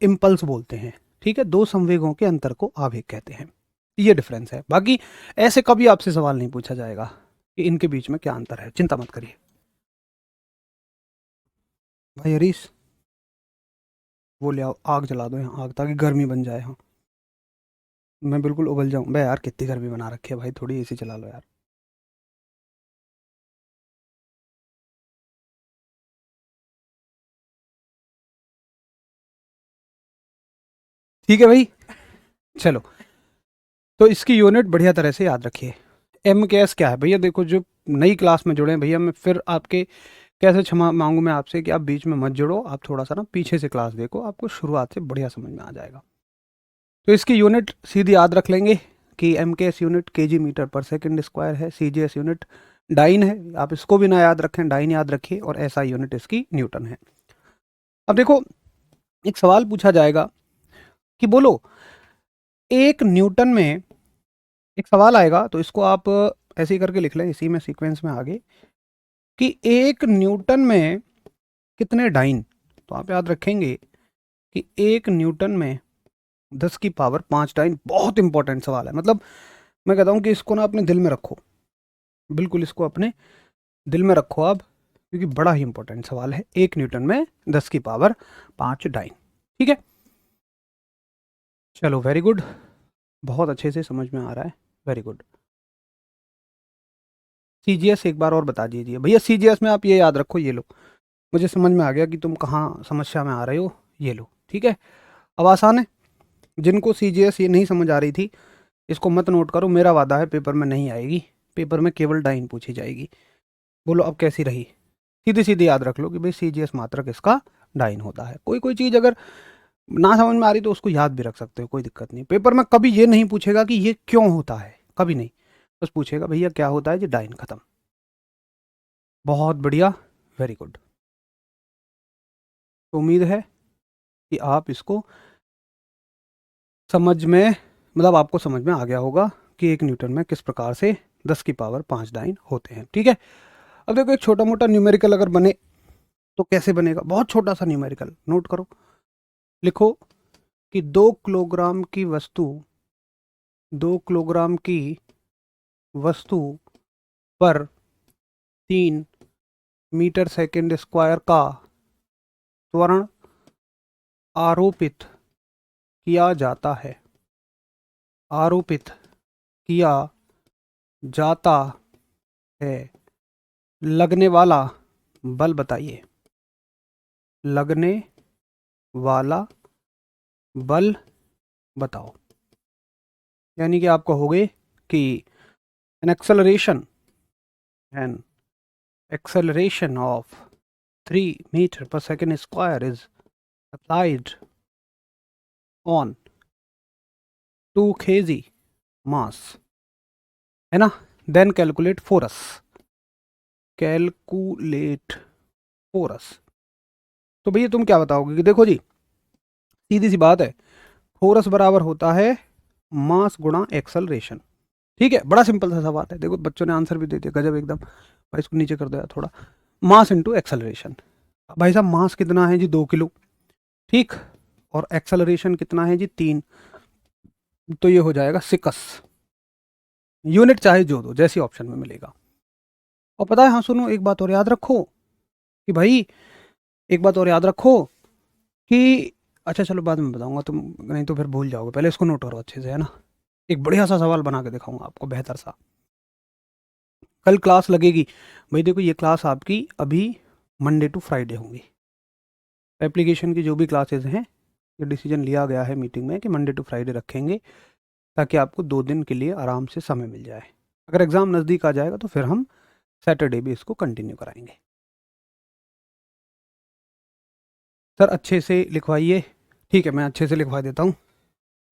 इम्पल्स बोलते हैं। ठीक है, दो संवेगों के अंतर को आवेग कहते हैं। ये डिफरेंस है। बाकी ऐसे कभी आपसे सवाल नहीं पूछा जाएगा कि इनके बीच में क्या अंतर है, चिंता मत करिए। भाई हरीश, वो ले आओ, आग जला दो यहाँ, आग, ताकि गर्मी बन जाए। हाँ, मैं बिल्कुल उबल जाऊँ। बे यार कितनी गर्मी बना रखी है भाई, थोड़ी एसी चला लो यार। ठीक है भाई, चलो। तो इसकी यूनिट बढ़िया तरह से याद रखिए। एम के एस क्या है भैया? देखो, जो नई क्लास में जुड़े हैं भैया, मैं फिर आपके कैसे क्षमा मांगू मैं आपसे कि आप बीच में मत जुड़ो, आप थोड़ा सा ना पीछे से क्लास देखो, आपको शुरुआत से बढ़िया समझ में आ जाएगा। तो इसकी यूनिट सीधी याद रख लेंगे कि एम के एस यूनिट केजी मीटर पर सेकंड स्क्वायर है, सी जी एस यूनिट डाइन है, आप इसको भी ना याद रखें, डाइन याद रखिए, और ऐसा यूनिट इसकी न्यूटन है। अब देखो, एक सवाल पूछा जाएगा कि बोलो एक न्यूटन में, एक सवाल आएगा तो इसको आप ऐसे ही करके लिख लें, इसी में सीक्वेंस में आगे, कि एक न्यूटन में कितने डाइन। तो आप याद रखेंगे कि एक न्यूटन में 10 की पावर 5 डाइन। बहुत इंपॉर्टेंट सवाल है, मतलब मैं कहता हूं कि इसको ना अपने दिल में रखो, बिल्कुल इसको अपने दिल में रखो आप, क्योंकि बड़ा ही इंपॉर्टेंट सवाल है। एक न्यूटन में 10 की पावर 5 डाइन। ठीक है, चलो वेरी गुड, बहुत अच्छे से समझ में आ रहा है, वेरी गुड। सीजीएस एक बार और बता दीजिए भैया। सीजीएस में आप ये याद रखो, ये लो, मुझे समझ में आ गया कि तुम कहाँ समस्या में आ रहे हो, ये लो। ठीक है, अब आसान है। जिनको सीजीएस ये नहीं समझ आ रही थी, इसको मत नोट करो, मेरा वादा है पेपर में नहीं आएगी। पेपर में केवल डाइन पूछी जाएगी। बोलो अब कैसी रही? सीधी सीधी याद रख लो कि भाई CGS मात्रक इसका डाइन होता है। कोई कोई चीज़ अगर ना समझ में आ रही तो उसको याद भी रख सकते हो, कोई दिक्कत नहीं। पेपर में कभी ये नहीं पूछेगा कि ये क्यों होता है, कभी नहीं, बस पूछेगा भैया क्या होता है जी, डाइन, खत्म। बहुत बढ़िया, वेरी गुड। तो उम्मीद है कि आप इसको समझ में, मतलब आपको समझ में आ गया होगा कि 1 न्यूटन में किस प्रकार से 10 की पावर 5 डाइन होते हैं। ठीक है, अब देखो एक छोटा मोटा न्यूमेरिकल अगर बने तो कैसे बनेगा? बहुत छोटा सा न्यूमेरिकल नोट करो। लिखो कि 2 किलोग्राम की वस्तु 2 किलोग्राम की वस्तु पर 3 मीटर सेकंड स्क्वायर का त्वरण आरोपित किया जाता है। आरोपित किया जाता है। लगने वाला बल बताइए। लगने वाला बल बताओ। यानी कि आप कहोगे कि an acceleration of 3 metre per second square is applied on 2 kg mass, है ना? Then calculate force. Calculate force. तो भैया तुम क्या बताओगे कि देखो जी, सीधी सी बात है, फोरस बराबर होता है मास गुणा एक्सेलरेशन। ठीक है, बड़ा सिंपल सा सवाल है। देखो बच्चों ने आंसर भी दे दिया, गजब एकदम। भाई इसको नीचे कर दो यार थोड़ा। Mass into acceleration. भाई साहब मास कितना है जी? 2 किलो। ठीक, और एक्सेलरेशन कितना है जी? 3। तो ये हो जाएगा 6। यूनिट चाहे जो दो, जैसी ऑप्शन में मिलेगा। और पता है, हाँ सुनो, एक बात और याद रखो कि भाई, एक बात और याद रखो कि, अच्छा चलो बाद में बताऊंगा, तुम नहीं तो फिर भूल जाओगे, पहले इसको नोट करो अच्छे से, है ना? एक बढ़िया सा सवाल बना के दिखाऊंगा आपको, बेहतर सा। कल क्लास लगेगी भाई, देखो ये क्लास आपकी अभी मंडे टू फ्राइडे होंगी। एप्लीकेशन की जो भी क्लासेस हैं, ये डिसीजन लिया गया है मीटिंग में कि मंडे टू फ्राइडे रखेंगे, ताकि आपको 2 दिन के लिए आराम से समय मिल जाए। अगर एग्ज़ाम नज़दीक आ जाएगा तो फिर हम सैटरडे भी इसको कंटिन्यू कराएंगे। सर अच्छे से लिखवाइए। ठीक है, मैं अच्छे से लिखवा देता हूँ।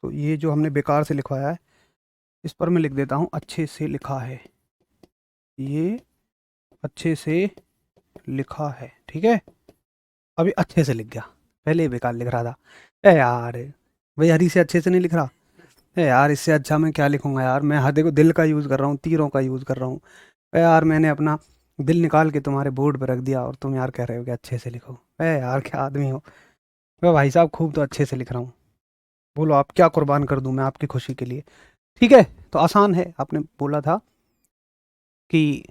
तो ये जो हमने बेकार से लिखवाया है, इस पर मैं लिख देता हूँ अच्छे से लिखा है। ये अच्छे से लिखा है, ठीक है? अभी अच्छे से लिख गया, पहले ही बेकार लिख रहा था। ए यार, भाई हरी से अच्छे से नहीं लिख रहा। ए यार, इससे अच्छा मैं क्या लिखूंगा यार? मैं हद को दिल का यूज़ कर रहा हूँ, तीरों का यूज़ कर रहा हूँ। ए यार, मैंने अपना दिल निकाल के तुम्हारे बोर्ड पर रख दिया और तुम यार कह रहे हो कि अच्छे से लिखो। ए यार, क्या आदमी हो? मैं भाई साहब खूब तो अच्छे से लिख रहा हूँ। बोलो आप क्या कुर्बान कर दूँ मैं आपकी खुशी के लिए? ठीक है, तो आसान है। आपने बोला था कि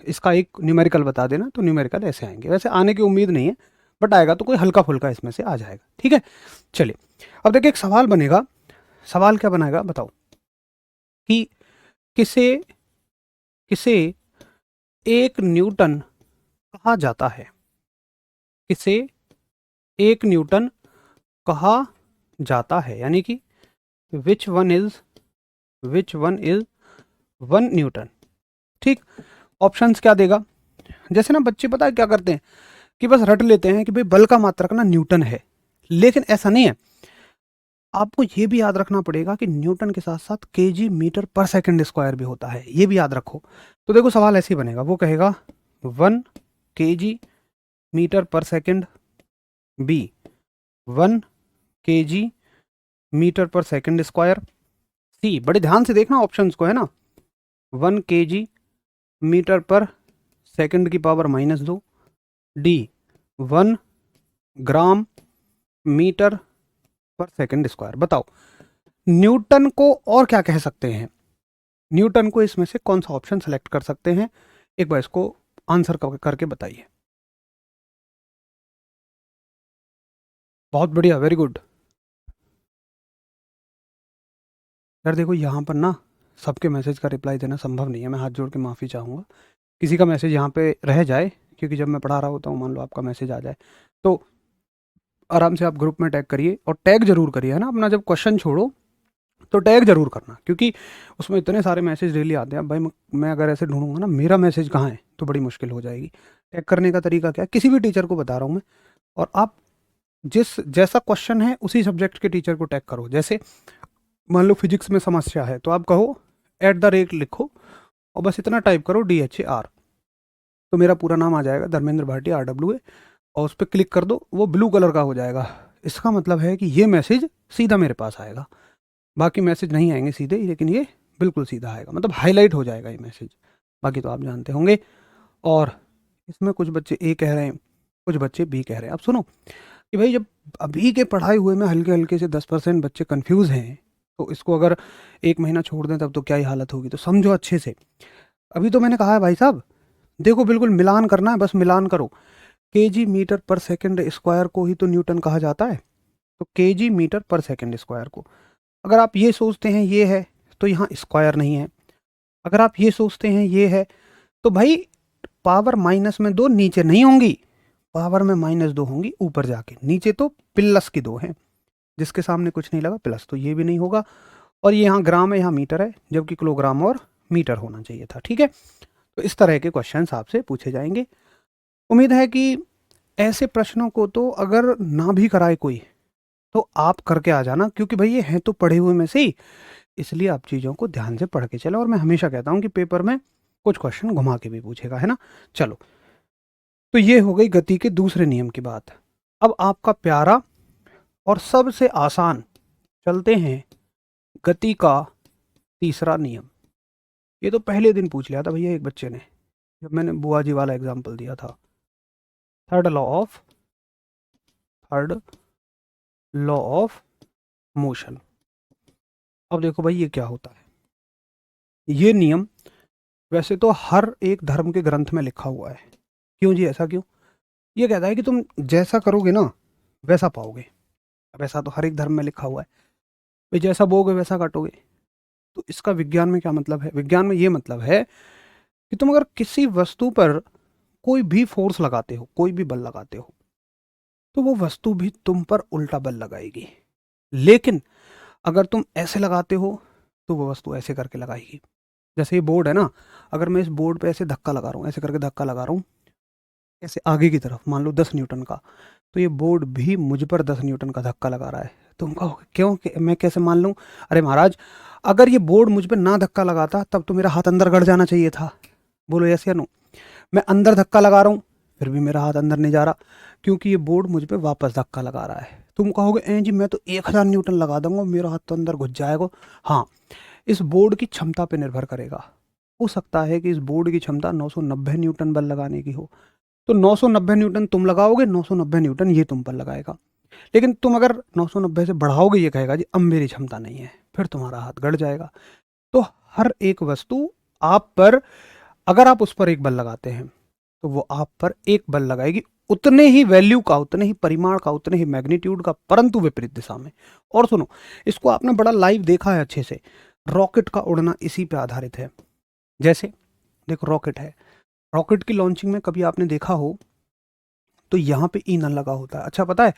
इसका एक न्यूमेरिकल बता देना, तो न्यूमेरिकल ऐसे आएंगे। वैसे आने की उम्मीद नहीं है, बट आएगा तो कोई हल्का फुल्का इसमें से आ जाएगा। ठीक है, चलिए अब देखिए एक सवाल बनेगा। सवाल क्या बनाएगा बताओ कि किसे किसे 1 न्यूटन कहा जाता है? किसे 1 न्यूटन कहा जाता है, यानी कि विच वन इज 1 न्यूटन। ठीक, ऑप्शंस क्या देगा? जैसे ना बच्चे पता है क्या करते हैं कि बस रट लेते हैं कि भाई बल का मात्रक ना न्यूटन है, लेकिन ऐसा नहीं है। आपको ये भी याद रखना पड़ेगा कि न्यूटन के साथ साथ केजी मीटर पर सेकंड स्क्वायर भी होता है, ये भी याद रखो। तो देखो सवाल ऐसे ही बनेगा, वो कहेगा 1 केजी मीटर पर सेकंड, बी 1 केजी मीटर पर सेकंड स्क्वायर, सी, बड़े ध्यान से देखना ऑप्शंस को, है ना, 1 केजी मीटर पर सेकंड की पावर -2, डी 1 ग्राम मीटर पर सेकंड स्क्वायर। बताओ न्यूटन को और क्या कह सकते हैं? न्यूटन को इसमें से कौन सा ऑप्शन सेलेक्ट कर सकते हैं? एक बार इसको आंसर करके बताइए। बहुत बढ़िया, वेरी गुड। यार देखो यहाँ पर ना सबके मैसेज का रिप्लाई देना संभव नहीं है, मैं हाथ जोड़ के माफ़ी चाहूँगा। किसी का मैसेज यहाँ पे रह जाए, क्योंकि जब मैं पढ़ा रहा होता हूँ, मान लो आपका मैसेज आ जाए, तो आराम से आप ग्रुप में टैग करिए, और टैग जरूर करिए, है ना? अपना जब क्वेश्चन छोड़ो तो टैग जरूर करना, क्योंकि उसमें इतने सारे मैसेज डेली आते हैं। भाई मैं अगर ऐसे ढूंढूंगा ना मेरा मैसेज कहाँ है तो बड़ी मुश्किल हो जाएगी। टैग करने का तरीका क्या है, किसी भी टीचर को बता रहा हूँ मैं, और आप जिस जैसा क्वेश्चन है उसी सब्जेक्ट के टीचर को टैग करो। जैसे मान लो फिजिक्स में समस्या है तो आप कहो @ लिखो और बस इतना टाइप करो DHAR, तो मेरा पूरा नाम आ जाएगा, धर्मेंद्र भाटिया RWA, और उस पर क्लिक कर दो, वो ब्लू कलर का हो जाएगा। इसका मतलब है कि ये मैसेज सीधा मेरे पास आएगा। बाकी मैसेज नहीं आएंगे सीधे, लेकिन ये बिल्कुल सीधा आएगा, मतलब हाईलाइट हो जाएगा ये मैसेज। बाकी तो आप जानते होंगे। और इसमें कुछ बच्चे A कह रहे हैं, कुछ बच्चे B कह रहे हैं। अब सुनो कि भाई जब अभी के पढ़ाए हुए में हल्के हल्के से 10% बच्चे कंफ्यूज हैं, तो इसको अगर 1 महीना छोड़ दें तब तो क्या ही हालत होगी। तो समझो अच्छे से। अभी तो मैंने कहा है भाई साहब, देखो बिल्कुल मिलान करना है, बस मिलान करो। केजी मीटर पर सेकंड स्क्वायर को ही तो न्यूटन कहा जाता है, तो केजी मीटर पर सेकंड स्क्वायर को। अगर आप ये सोचते हैं ये है तो यहाँ स्क्वायर नहीं है, अगर आप ये सोचते हैं ये है तो भाई पावर -2 नीचे नहीं होंगी, पावर में -2 होंगी ऊपर जाके, नीचे तो प्लस की 2 है, जिसके सामने कुछ नहीं लगा प्लस, तो ये भी नहीं होगा। और ये यहाँ ग्राम है यहाँ मीटर है, जबकि किलोग्राम और मीटर होना चाहिए था। ठीक है, तो इस तरह के क्वेश्चन आपसे पूछे जाएंगे। उम्मीद है कि ऐसे प्रश्नों को तो अगर ना भी कराए कोई तो आप करके आ जाना, क्योंकि भाई ये हैं तो पढ़े हुए में से ही, इसलिए आप चीज़ों को ध्यान से पढ़ के चलो। और मैं हमेशा कहता हूँ कि पेपर में कुछ क्वेश्चन घुमा के भी पूछेगा, है ना। चलो, तो ये हो गई गति के दूसरे नियम की बात। अब आपका प्यारा और सबसे आसान, चलते हैं गति का तीसरा नियम। ये तो पहले दिन पूछ लिया था भैया एक बच्चे ने, जब मैंने बुआ जी वाला एग्जाम्पल दिया था। Third law of motion. अब देखो भाई ये क्या होता है। ये नियम वैसे तो हर एक धर्म के ग्रंथ में लिखा हुआ है। क्यों जी, ऐसा क्यों? ये कहता है कि तुम जैसा करोगे ना वैसा पाओगे। अब ऐसा तो हर एक धर्म में लिखा हुआ है, भाई जैसा बोगे वैसा काटोगे। तो इसका विज्ञान में क्या मतलब है? विज्ञान में ये मतलब है कि तुम अगर किसी वस्तु पर कोई भी फोर्स लगाते हो, कोई भी बल लगाते हो, तो वो वस्तु भी तुम पर उल्टा बल लगाएगी। लेकिन अगर तुम ऐसे लगाते हो तो वो वस्तु ऐसे करके लगाएगी। जैसे ये बोर्ड है ना, अगर मैं इस बोर्ड पे ऐसे धक्का लगा रहा हूँ, ऐसे करके धक्का लगा रहा हूँ ऐसे आगे की तरफ, मान लो 10 न्यूटन का, तो ये बोर्ड भी मुझ पर 10 न्यूटन का धक्का लगा रहा है। तुम कहोगे क्यों, मैं कैसे मान लूँ? अरे महाराज, अगर ये बोर्ड मुझ पर ना धक्का लगाता तब तो मेरा हाथ अंदर गड़ जाना चाहिए था। बोलो यस या नो? मैं अंदर धक्का लगा रहा हूँ फिर भी मेरा हाथ अंदर नहीं जा रहा, क्योंकि ये बोर्ड मुझ पे वापस धक्का लगा रहा है। तुम कहोगे ए जी मैं तो 1000 न्यूटन लगा दूंगा मेरा हाथ तो अंदर घुस जाएगा। हाँ, इस बोर्ड की क्षमता पे निर्भर करेगा। हो सकता है कि इस बोर्ड की क्षमता 990 न्यूटन बल लगाने की हो, तो 990 न्यूटन तुम लगाओगे, 990 न्यूटन ये तुम पर लगाएगा। लेकिन तुम अगर 990 से बढ़ाओगे, ये कहेगा जी अब मेरी क्षमता नहीं है, फिर तुम्हारा हाथ गड़ जाएगा। तो हर एक वस्तु आप पर, अगर आप उस पर एक बल लगाते हैं तो वो आप पर एक बल लगाएगी, उतने ही वैल्यू का, उतने ही परिमाण का, उतने ही मैग्नीट्यूड का, परंतु विपरीत दिशा में। और सुनो, इसको आपने बड़ा लाइव देखा है अच्छे से। रॉकेट का उड़ना इसी पे आधारित है। जैसे देखो रॉकेट है, रॉकेट की लॉन्चिंग में कभी आपने देखा हो तो यहाँ पे ईंधन लगा होता है। अच्छा पता है,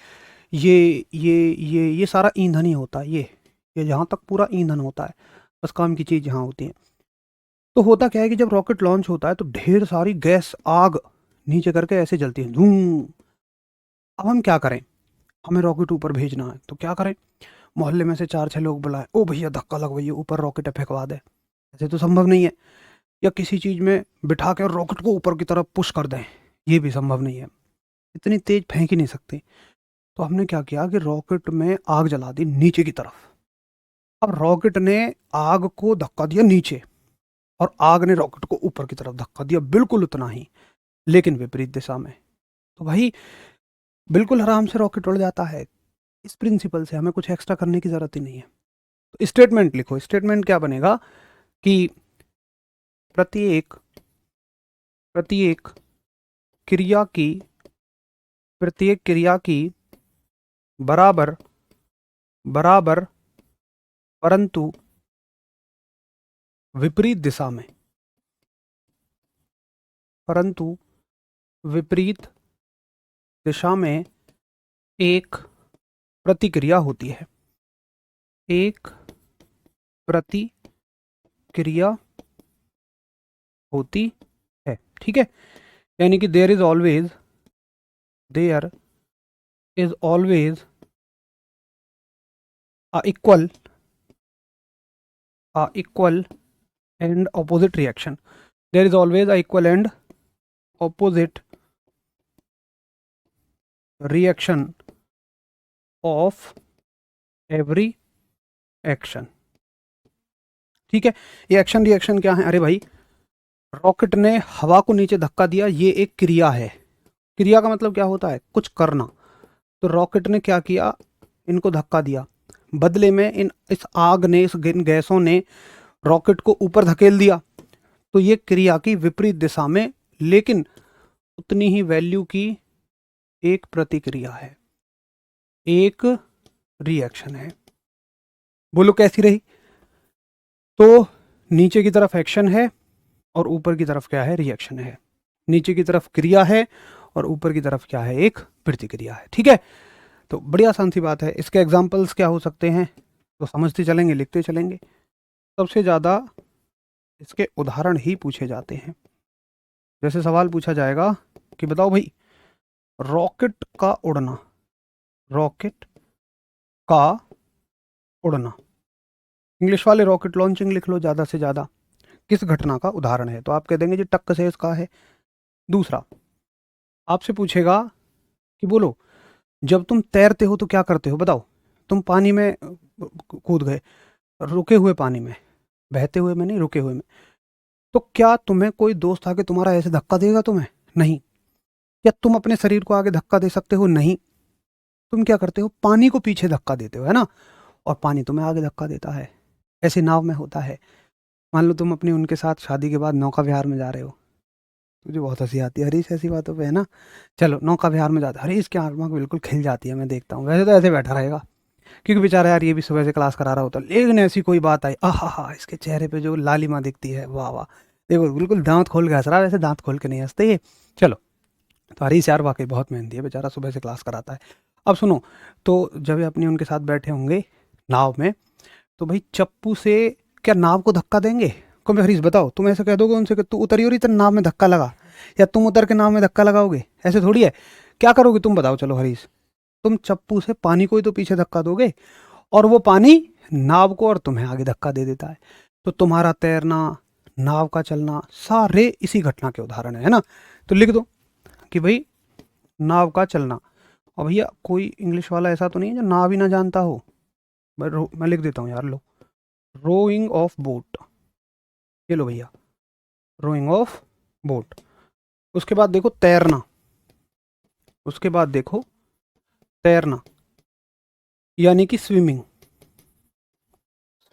ये सारा ईंधन ही होता है। ये यहाँ तक पूरा ईंधन होता है, बस काम की चीज़ यहाँ होती है। तो होता क्या है कि जब रॉकेट लॉन्च होता है तो ढेर सारी गैस, आग नीचे करके ऐसे जलती है, धूम। अब हम क्या करें, हमें रॉकेट ऊपर भेजना है तो क्या करें? मोहल्ले में से 4-6 लोग बुलाएं, ओ भैया धक्का लगवाइए ऊपर रॉकेट फेंकवा दे। ऐसे तो संभव नहीं है। या किसी चीज़ में बिठा के रॉकेट को ऊपर की तरफ पुश कर दें, ये भी संभव नहीं है, इतनी तेज फेंक ही नहीं सकते। तो हमने क्या किया कि रॉकेट में आग जला दी नीचे की तरफ। अब रॉकेट ने आग को धक्का दिया नीचे और आग ने रॉकेट को ऊपर की तरफ धक्का दिया, बिल्कुल उतना ही, लेकिन विपरीत दिशा में। तो भाई बिल्कुल आराम से रॉकेट उड़ जाता है। इस प्रिंसिपल से हमें कुछ एक्स्ट्रा करने की जरूरत ही नहीं है। तो स्टेटमेंट लिखो। स्टेटमेंट क्या बनेगा कि प्रत्येक प्रत्येक क्रिया की प्रत्येक क्रिया की बराबर बराबर परंतु विपरीत दिशा में, परंतु विपरीत दिशा में एक प्रतिक्रिया होती है। एक प्रतिक्रिया होती है, ठीक है। यानी कि there is always equal and opposite reaction. There is always equal and opposite reaction of every action, ठीक है। ये एक्शन रिएक्शन क्या है? अरे भाई, रॉकेट ने हवा को नीचे धक्का दिया, ये एक क्रिया है। क्रिया का मतलब क्या होता है? कुछ करना। तो रॉकेट ने क्या किया? इनको धक्का दिया, बदले में इस आग ने, इन गैसों ने रॉकेट को ऊपर धकेल दिया। तो ये क्रिया की विपरीत दिशा में, लेकिन उतनी ही वैल्यू की एक प्रतिक्रिया है, एक रिएक्शन है। बोलो कैसी रही? तो नीचे की तरफ एक्शन है और ऊपर की तरफ क्या है? रिएक्शन है। नीचे की तरफ क्रिया है और ऊपर की तरफ क्या है? एक प्रतिक्रिया है, ठीक है। तो बड़ी आसान सी बात है। इसके एग्जाम्पल्स क्या हो सकते हैं? तो समझते चलेंगे, लिखते चलेंगे। सबसे ज़्यादा इसके उदाहरण ही पूछे जाते हैं। जैसे सवाल पूछा जाएगा कि बताओ भाई, रॉकेट का उड़ना, रॉकेट का उड़ना, इंग्लिश वाले रॉकेट लॉन्चिंग लिख लो ज़्यादा से ज़्यादा, किस घटना का उदाहरण है? तो आप कह देंगे जी टक्क से इसका है। दूसरा आपसे पूछेगा कि बोलो, जब तुम तैरते हो तो क्या करते हो? बताओ। तुम पानी में कूद गए, रुके हुए पानी में, बहते हुए में नहीं, रुके हुए में। तो क्या तुम्हें कोई दोस्त आके तुम्हारा ऐसे धक्का देगा? तुम्हें नहीं। क्या तुम अपने शरीर को आगे धक्का दे सकते हो? नहीं। तुम क्या करते हो? पानी को पीछे धक्का देते हो, है ना, और पानी तुम्हें आगे धक्का देता है। ऐसे नाव में होता है। मान लो तुम अपनी उनके साथ शादी के बाद नौका विहार में जा रहे हो, मुझे बहुत हंसी आती है हरीश ऐसी बातों पे, है ना। चलो नौका विहार में जाता है, हरीश की आत्मा बिल्कुल खिल जाती है, मैं देखता हूँ। वैसे तो ऐसे बैठा रहेगा, क्योंकि बेचारा यार ये भी सुबह से क्लास करा रहा होता है, लेकिन ऐसी कोई बात आई, आहा हा, इसके चेहरे पे जो लालिमा दिखती है, वाह वाह। देखो बिल्कुल दांत खोल के हंस रहा है, वैसे दांत खोल के नहीं हंसते ये। चलो, तो हरीश यार वाकई बहुत मेहनती है, बेचारा सुबह से क्लास कराता है। अब सुनो, तो जब ये अपनी उनके साथ बैठे होंगे नाव में, तो भाई चप्पू से क्या नाव को धक्का देंगे? कौन? हरीश बताओ, तुम ऐसे कह दोगे उनसे कि तू उतरी हो रही, तेरे नाव में धक्का लगा, या तुम उतर के नाव में धक्का लगाओगे? ऐसे थोड़ी है। क्या करोगे तुम बताओ? चलो हरीश, तुम चप्पू से पानी को ही तो पीछे धक्का दोगे, और वो पानी नाव को और तुम्हें आगे धक्का दे देता है। तो तुम्हारा तैरना, नाव का चलना, सारे इसी घटना के उदाहरण है ना। तो लिख दो कि भाई नाव का चलना। और भैया कोई इंग्लिश वाला ऐसा तो नहीं है जो नाव ही ना जानता हो? मैं लिख देता हूँ यार, लो, रोइंग ऑफ बोट। ये लो भैया, रोइंग ऑफ बोट। उसके बाद देखो तैरना, उसके बाद देखो तैरना यानी कि स्विमिंग।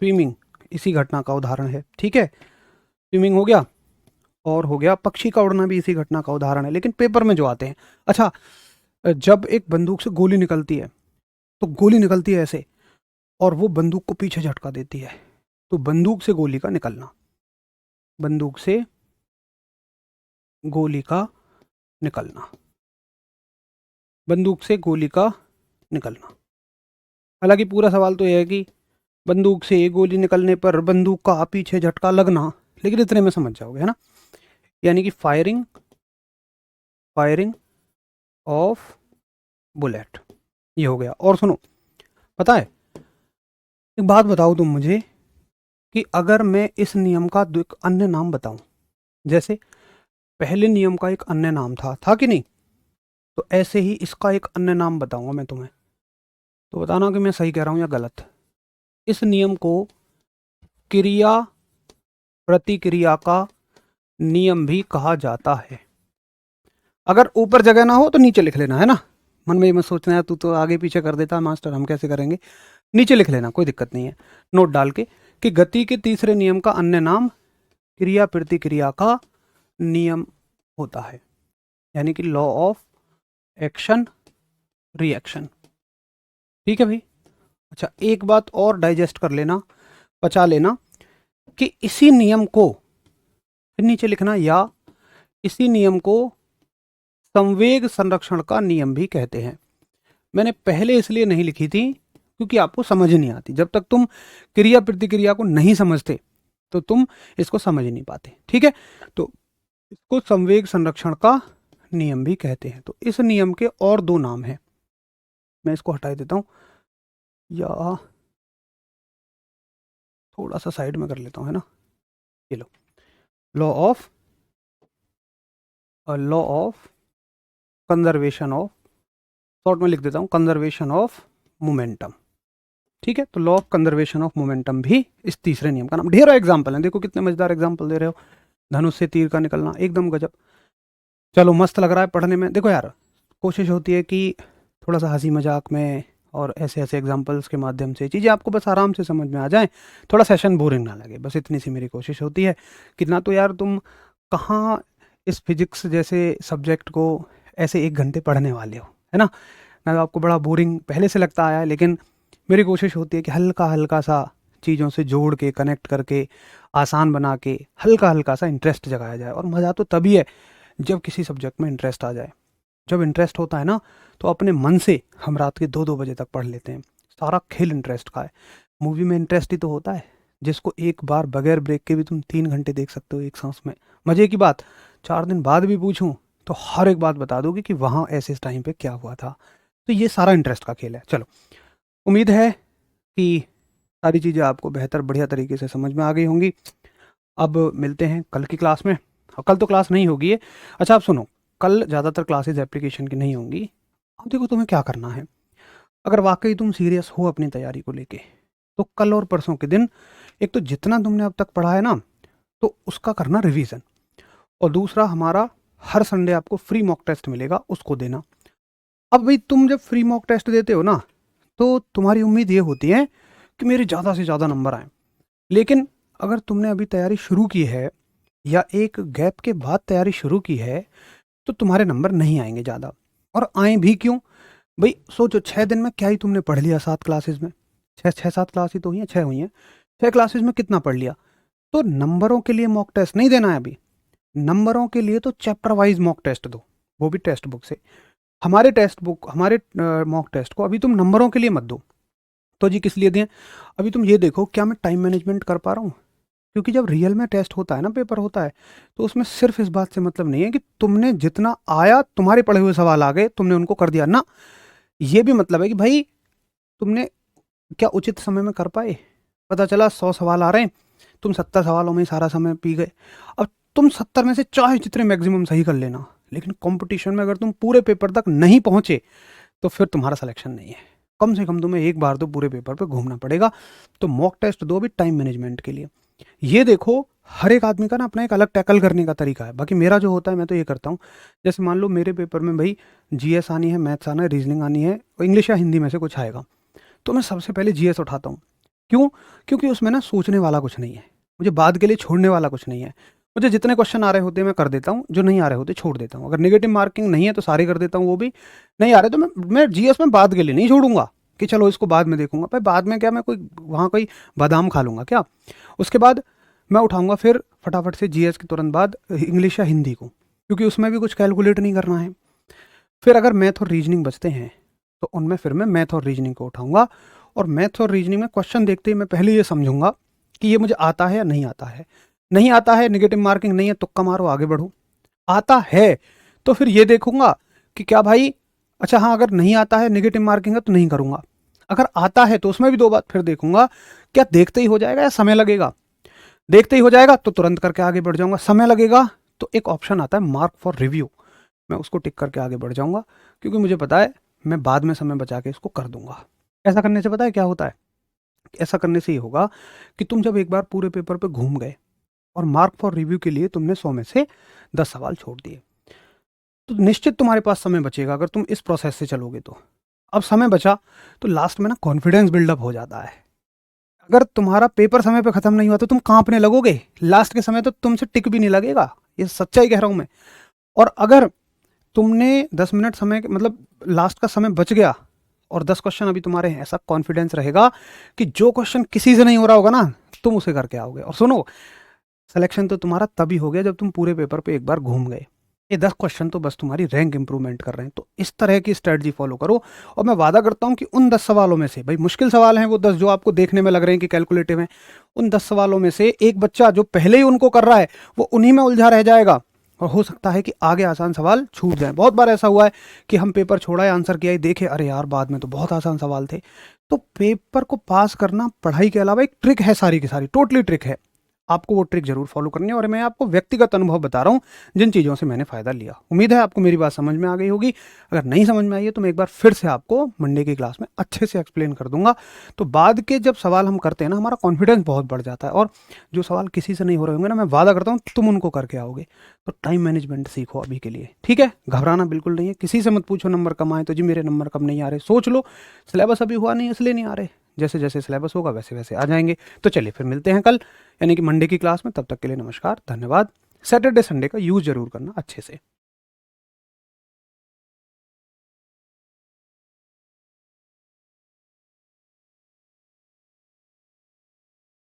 स्विमिंग इसी घटना का उदाहरण है, ठीक है। स्विमिंग हो गया, और हो गया पक्षी का उड़ना भी इसी घटना का उदाहरण है, लेकिन पेपर में जो आते हैं। अच्छा, जब एक बंदूक से गोली निकलती है, तो गोली निकलती है ऐसे, और वो बंदूक को पीछे झटका देती है। तो बंदूक से गोली का निकलना, बंदूक से गोली का निकलना, बंदूक से गोली का निकलना। हालांकि पूरा सवाल तो यह है कि बंदूक से गोली निकलने पर बंदूक का पीछे झटका लगना, लेकिन इतने में समझ जाओगे, है ना। यानी कि फायरिंग, फायरिंग ऑफ बुलेट, ये हो गया। और सुनो, पता है, एक बात बताओ तुम मुझे कि अगर मैं इस नियम का एक अन्य नाम बताऊं, जैसे पहले नियम का एक अन्य नाम था कि नहीं, तो ऐसे ही इसका एक अन्य नाम बताऊंगा मैं तुम्हें, तो बताना कि मैं सही कह रहा हूं या गलत। इस नियम को क्रिया प्रतिक्रिया का नियम भी कहा जाता है। अगर ऊपर जगह ना हो तो नीचे लिख लेना, है ना। मन में ये मत सोचना है तू तो आगे पीछे कर देता मास्टर, हम कैसे करेंगे। नीचे लिख लेना, कोई दिक्कत नहीं है, नोट डाल के, कि गति के तीसरे नियम का अन्य नाम क्रिया प्रतिक्रिया का नियम होता है, यानी कि लॉ ऑफ एक्शन रिएक्शन, ठीक है भाई। अच्छा, एक बात और डाइजेस्ट कर लेना, पचा लेना, कि इसी नियम को, फिर नीचे लिखना, या इसी नियम को संवेग संरक्षण का नियम भी कहते हैं। मैंने पहले इसलिए नहीं लिखी थी क्योंकि आपको समझ नहीं आती। जब तक तुम क्रिया प्रतिक्रिया को नहीं समझते तो तुम इसको समझ नहीं पाते। ठीक है, तो इसको संवेग संरक्षण का नियम भी कहते हैं। तो इस नियम के और दो नाम हैं, मैं इसको हटा देता हूं या थोड़ा सा साइड में कर लेता हूं, है ना। ये लो, law of conservation of, short में लिख देता हूं, कंजर्वेशन ऑफ मोमेंटम। ठीक है, तो law of conservation of momentum भी इस तीसरे नियम का नाम। ढेरों एग्जाम्पल हैं, देखो कितने मजेदार एग्जाम्पल दे रहे हो। धनुष से तीर का निकलना, एकदम गजब। चलो मस्त लग रहा है पढ़ने में। देखो यार, कोशिश होती है कि थोड़ा सा हंसी मजाक में और ऐसे ऐसे एग्जाम्पल्स के माध्यम से चीज़ें आपको बस आराम से समझ में आ जाएं, थोड़ा सेशन बोरिंग ना लगे, बस इतनी सी मेरी कोशिश होती है। कितना तो यार तुम कहाँ इस फिजिक्स जैसे सब्जेक्ट को ऐसे 1 घंटे पढ़ने वाले हो, है ना। मैं तो आपको बड़ा बोरिंग पहले से लगता आया है, लेकिन मेरी कोशिश होती है कि हल्का हल्का सा चीज़ों से जोड़ के, कनेक्ट करके, आसान बना के हल्का हल्का सा इंटरेस्ट जगाया जाए। और मज़ा तो तभी है जब किसी सब्जेक्ट में इंटरेस्ट आ जाए। जब इंटरेस्ट होता है ना, तो अपने मन से हम रात के 2-2 बजे तक पढ़ लेते हैं। सारा खेल इंटरेस्ट का है। मूवी में इंटरेस्ट ही तो होता है, जिसको एक बार बगैर ब्रेक के भी तुम 3 घंटे देख सकते हो एक सांस में। मज़े की बात, 4 दिन बाद भी पूछूं तो हर एक बात बता दोगे कि वहाँ ऐसे इस टाइम पे क्या हुआ था। तो ये सारा इंटरेस्ट का खेल है। चलो, उम्मीद है कि सारी चीज़ें आपको बेहतर बढ़िया तरीके से समझ में आ गई होंगी। अब मिलते हैं कल की क्लास में। कल तो क्लास नहीं होगी है। अच्छा आप सुनो, कल ज़्यादातर क्लासेज एप्लीकेशन की नहीं होंगी। अब देखो तुम्हें क्या करना है, अगर वाकई तुम सीरियस हो अपनी तैयारी को लेके, तो कल और परसों के दिन एक तो जितना तुमने अब तक पढ़ा है ना, तो उसका करना रिवीजन। और दूसरा, हमारा हर संडे आपको फ्री मॉक टेस्ट मिलेगा, उसको देना। अब भाई तुम जब फ्री मॉक टेस्ट देते हो ना, तो तुम्हारी उम्मीद ये होती है कि मेरे ज़्यादा से ज़्यादा नंबर आए। लेकिन अगर तुमने अभी तैयारी शुरू की है या एक गैप के बाद तैयारी शुरू की है, तो तुम्हारे नंबर नहीं आएंगे ज़्यादा। और आए भी क्यों भाई, सोचो 6 दिन में क्या ही तुमने पढ़ लिया 7 क्लासेज में। 6-7 क्लास ही तो हुई हैं, 6 हुई हैं। 6 क्लासेज में कितना पढ़ लिया। तो नंबरों के लिए मॉक टेस्ट नहीं देना है अभी, नंबरों के लिए तो चैप्टर वाइज मॉक टेस्ट दो, वो भी टेक्स्ट बुक से। हमारे मॉक टेस्ट को अभी तुम नंबरों के लिए मत दो। तो जी किस लिए दें, अभी तुम ये देखो क्या मैं टाइम मैनेजमेंट कर पा रहा हूँ। क्योंकि जब रियल में टेस्ट होता है ना, पेपर होता है, तो उसमें सिर्फ इस बात से मतलब नहीं है कि तुमने जितना आया, तुम्हारे पढ़े हुए सवाल आ गए, तुमने उनको कर दिया ना। ये भी मतलब है कि भाई तुमने क्या उचित समय में कर पाए। पता चला 100 सवाल आ रहे हैं, तुम 70 सवालों में ही सारा समय पी गए। अब तुम 70 में से चाहे जितने मैक्सिमम सही कर लेना, लेकिन कंपटीशन में अगर तुम पूरे पेपर तक नहीं पहुंचे, तो फिर तुम्हारा सिलेक्शन नहीं है। कम से कम तुम्हें एक बार तो पूरे पेपर पे घूमना पड़ेगा। तो मॉक टेस्ट दो भी टाइम मैनेजमेंट के लिए। ये देखो, हर एक आदमी का ना अपना एक अलग टैकल करने का तरीका है। बाकी मेरा जो होता है, मैं तो ये करता हूँ, जैसे मान लो मेरे पेपर में भाई जीएस आनी है, मैथ्स आना है, रीजनिंग आनी है, और इंग्लिश या हिंदी में से कुछ आएगा, तो मैं सबसे पहले जीएस उठाता हूँ। क्यों? क्योंकि उसमें ना सोचने वाला कुछ नहीं है, मुझे बाद के लिए छोड़ने वाला कुछ नहीं है। मुझे जितने क्वेश्चन आ रहे होते हैं मैं कर देता हूँ, जो नहीं आ रहे होते छोड़ देता हूँ। अगर नेगेटिव मार्किंग नहीं है तो सारे कर देता हूँ, वो भी नहीं आ रहे तो मैं जीएस में बाद के लिए नहीं छोड़ूंगा कि चलो इसको बाद में देखूंगा। भाई बाद में क्या, मैं कोई वहाँ कोई बादाम खा लूँगा क्या। उसके बाद मैं उठाऊंगा फिर फटाफट से जीएस के तुरंत बाद इंग्लिश या हिंदी को, क्योंकि उसमें भी कुछ कैलकुलेट नहीं करना है। फिर अगर मैथ और रीजनिंग बचते हैं, तो उनमें फिर मैं मैथ और रीजनिंग को उठाऊंगा। और मैथ और रीजनिंग में क्वेश्चन देखते ही मैं पहले ये समझूंगा कि ये मुझे आता है या नहीं आता है। नहीं आता है, नेगेटिव मार्किंग नहीं है, तुक्का मारो आगे बढ़ो। आता है तो फिर ये देखूंगा कि क्या भाई, अच्छा हाँ, अगर नहीं आता है, नेगेटिव मार्किंग है, तो नहीं करूंगा। अगर आता है तो उसमें भी 2 बात फिर देखूंगा, क्या देखते ही हो जाएगा या समय लगेगा। देखते ही हो जाएगा तो तुरंत करके आगे बढ़ जाऊंगा, समय लगेगा तो एक ऑप्शन आता है मार्क फॉर रिव्यू, मैं उसको टिक करके आगे बढ़ जाऊंगा, क्योंकि मुझे पता है मैं बाद में समय बचा के इसको कर दूंगा। ऐसा करने से पता है क्या होता है, ऐसा करने से ये होगा कि तुम जब एक बार पूरे पेपर पे घूम गए और मार्क फॉर रिव्यू के लिए तुमने 100 में से 10 सवाल छोड़ दिए, तो निश्चित तुम्हारे पास समय बचेगा अगर तुम इस प्रोसेस से चलोगे तो। अब समय बचा तो लास्ट में ना कॉन्फिडेंस बिल्डअप हो जाता है। अगर तुम्हारा पेपर समय पे खत्म नहीं हुआ तो तुम कांपने लगोगे, लास्ट के समय तो तुमसे टिक भी नहीं लगेगा, ये सच्चाई कह रहा हूं मैं। और अगर तुमने 10 मिनट समय मतलब लास्ट का समय बच गया और 10 क्वेश्चन अभी तुम्हारे हैं, ऐसा कॉन्फिडेंस रहेगा कि जो क्वेश्चन किसी से नहीं हो रहा होगा ना, तुम उसे करके आओगे। और सुनो, सिलेक्शन तो तुम्हारा तभी हो गया जब तुम पूरे पेपर पे एक बार घूम गए। ये 10 क्वेश्चन तो बस तुम्हारी रैंक इंप्रूवमेंट कर रहे हैं। तो इस तरह की स्ट्रेटजी फॉलो करो, और मैं वादा करता हूं कि उन 10 सवालों में से, भाई मुश्किल सवाल हैं वो 10 जो आपको देखने में लग रहे हैं कि कैलकुलेटिव हैं, उन 10 सवालों में से एक बच्चा जो पहले ही उनको कर रहा है वो उन्हीं में उलझा रह जाएगा, और हो सकता है कि आगे आसान सवाल छूट जाए। बहुत बार ऐसा हुआ है कि हम पेपर छोड़ा है, आंसर किया ही, देखे अरे यार बाद में तो बहुत आसान सवाल थे। तो पेपर को पास करना पढ़ाई के अलावा एक ट्रिक है, सारी की सारी टोटली ट्रिक है। आपको वो ट्रिक जरूर फॉलो करनी है, और मैं आपको व्यक्तिगत अनुभव बता रहा हूँ जिन चीज़ों से मैंने फ़ायदा लिया। उम्मीद है आपको मेरी बात समझ में आ गई होगी। अगर नहीं समझ में आई है तो मैं एक बार फिर से आपको मंडे की क्लास में अच्छे से एक्सप्लेन कर दूंगा। तो बाद के जब सवाल हम करते हैं ना, हमारा कॉन्फिडेंस बहुत बढ़ जाता है, और जो सवाल किसी से नहीं हो रहे होंगे ना, मैं वादा करता हूँ तुम उनको करके आओगे। तो टाइम मैनेजमेंट सीखो अभी के लिए, ठीक है? घबराना बिल्कुल नहीं है, किसी से मत पूछो नंबर कम आए तो, जी मेरे नंबर कम नहीं आ रहे। सोच लो सिलेबस अभी हुआ नहीं इसलिए नहीं आ रहे, जैसे जैसे सिलेबस होगा वैसे वैसे आ जाएंगे। तो चलिए फिर मिलते हैं कल, यानी कि मंडे की क्लास में। तब तक के लिए नमस्कार, धन्यवाद। सैटरडे संडे का यूज़ जरूर करना अच्छे से।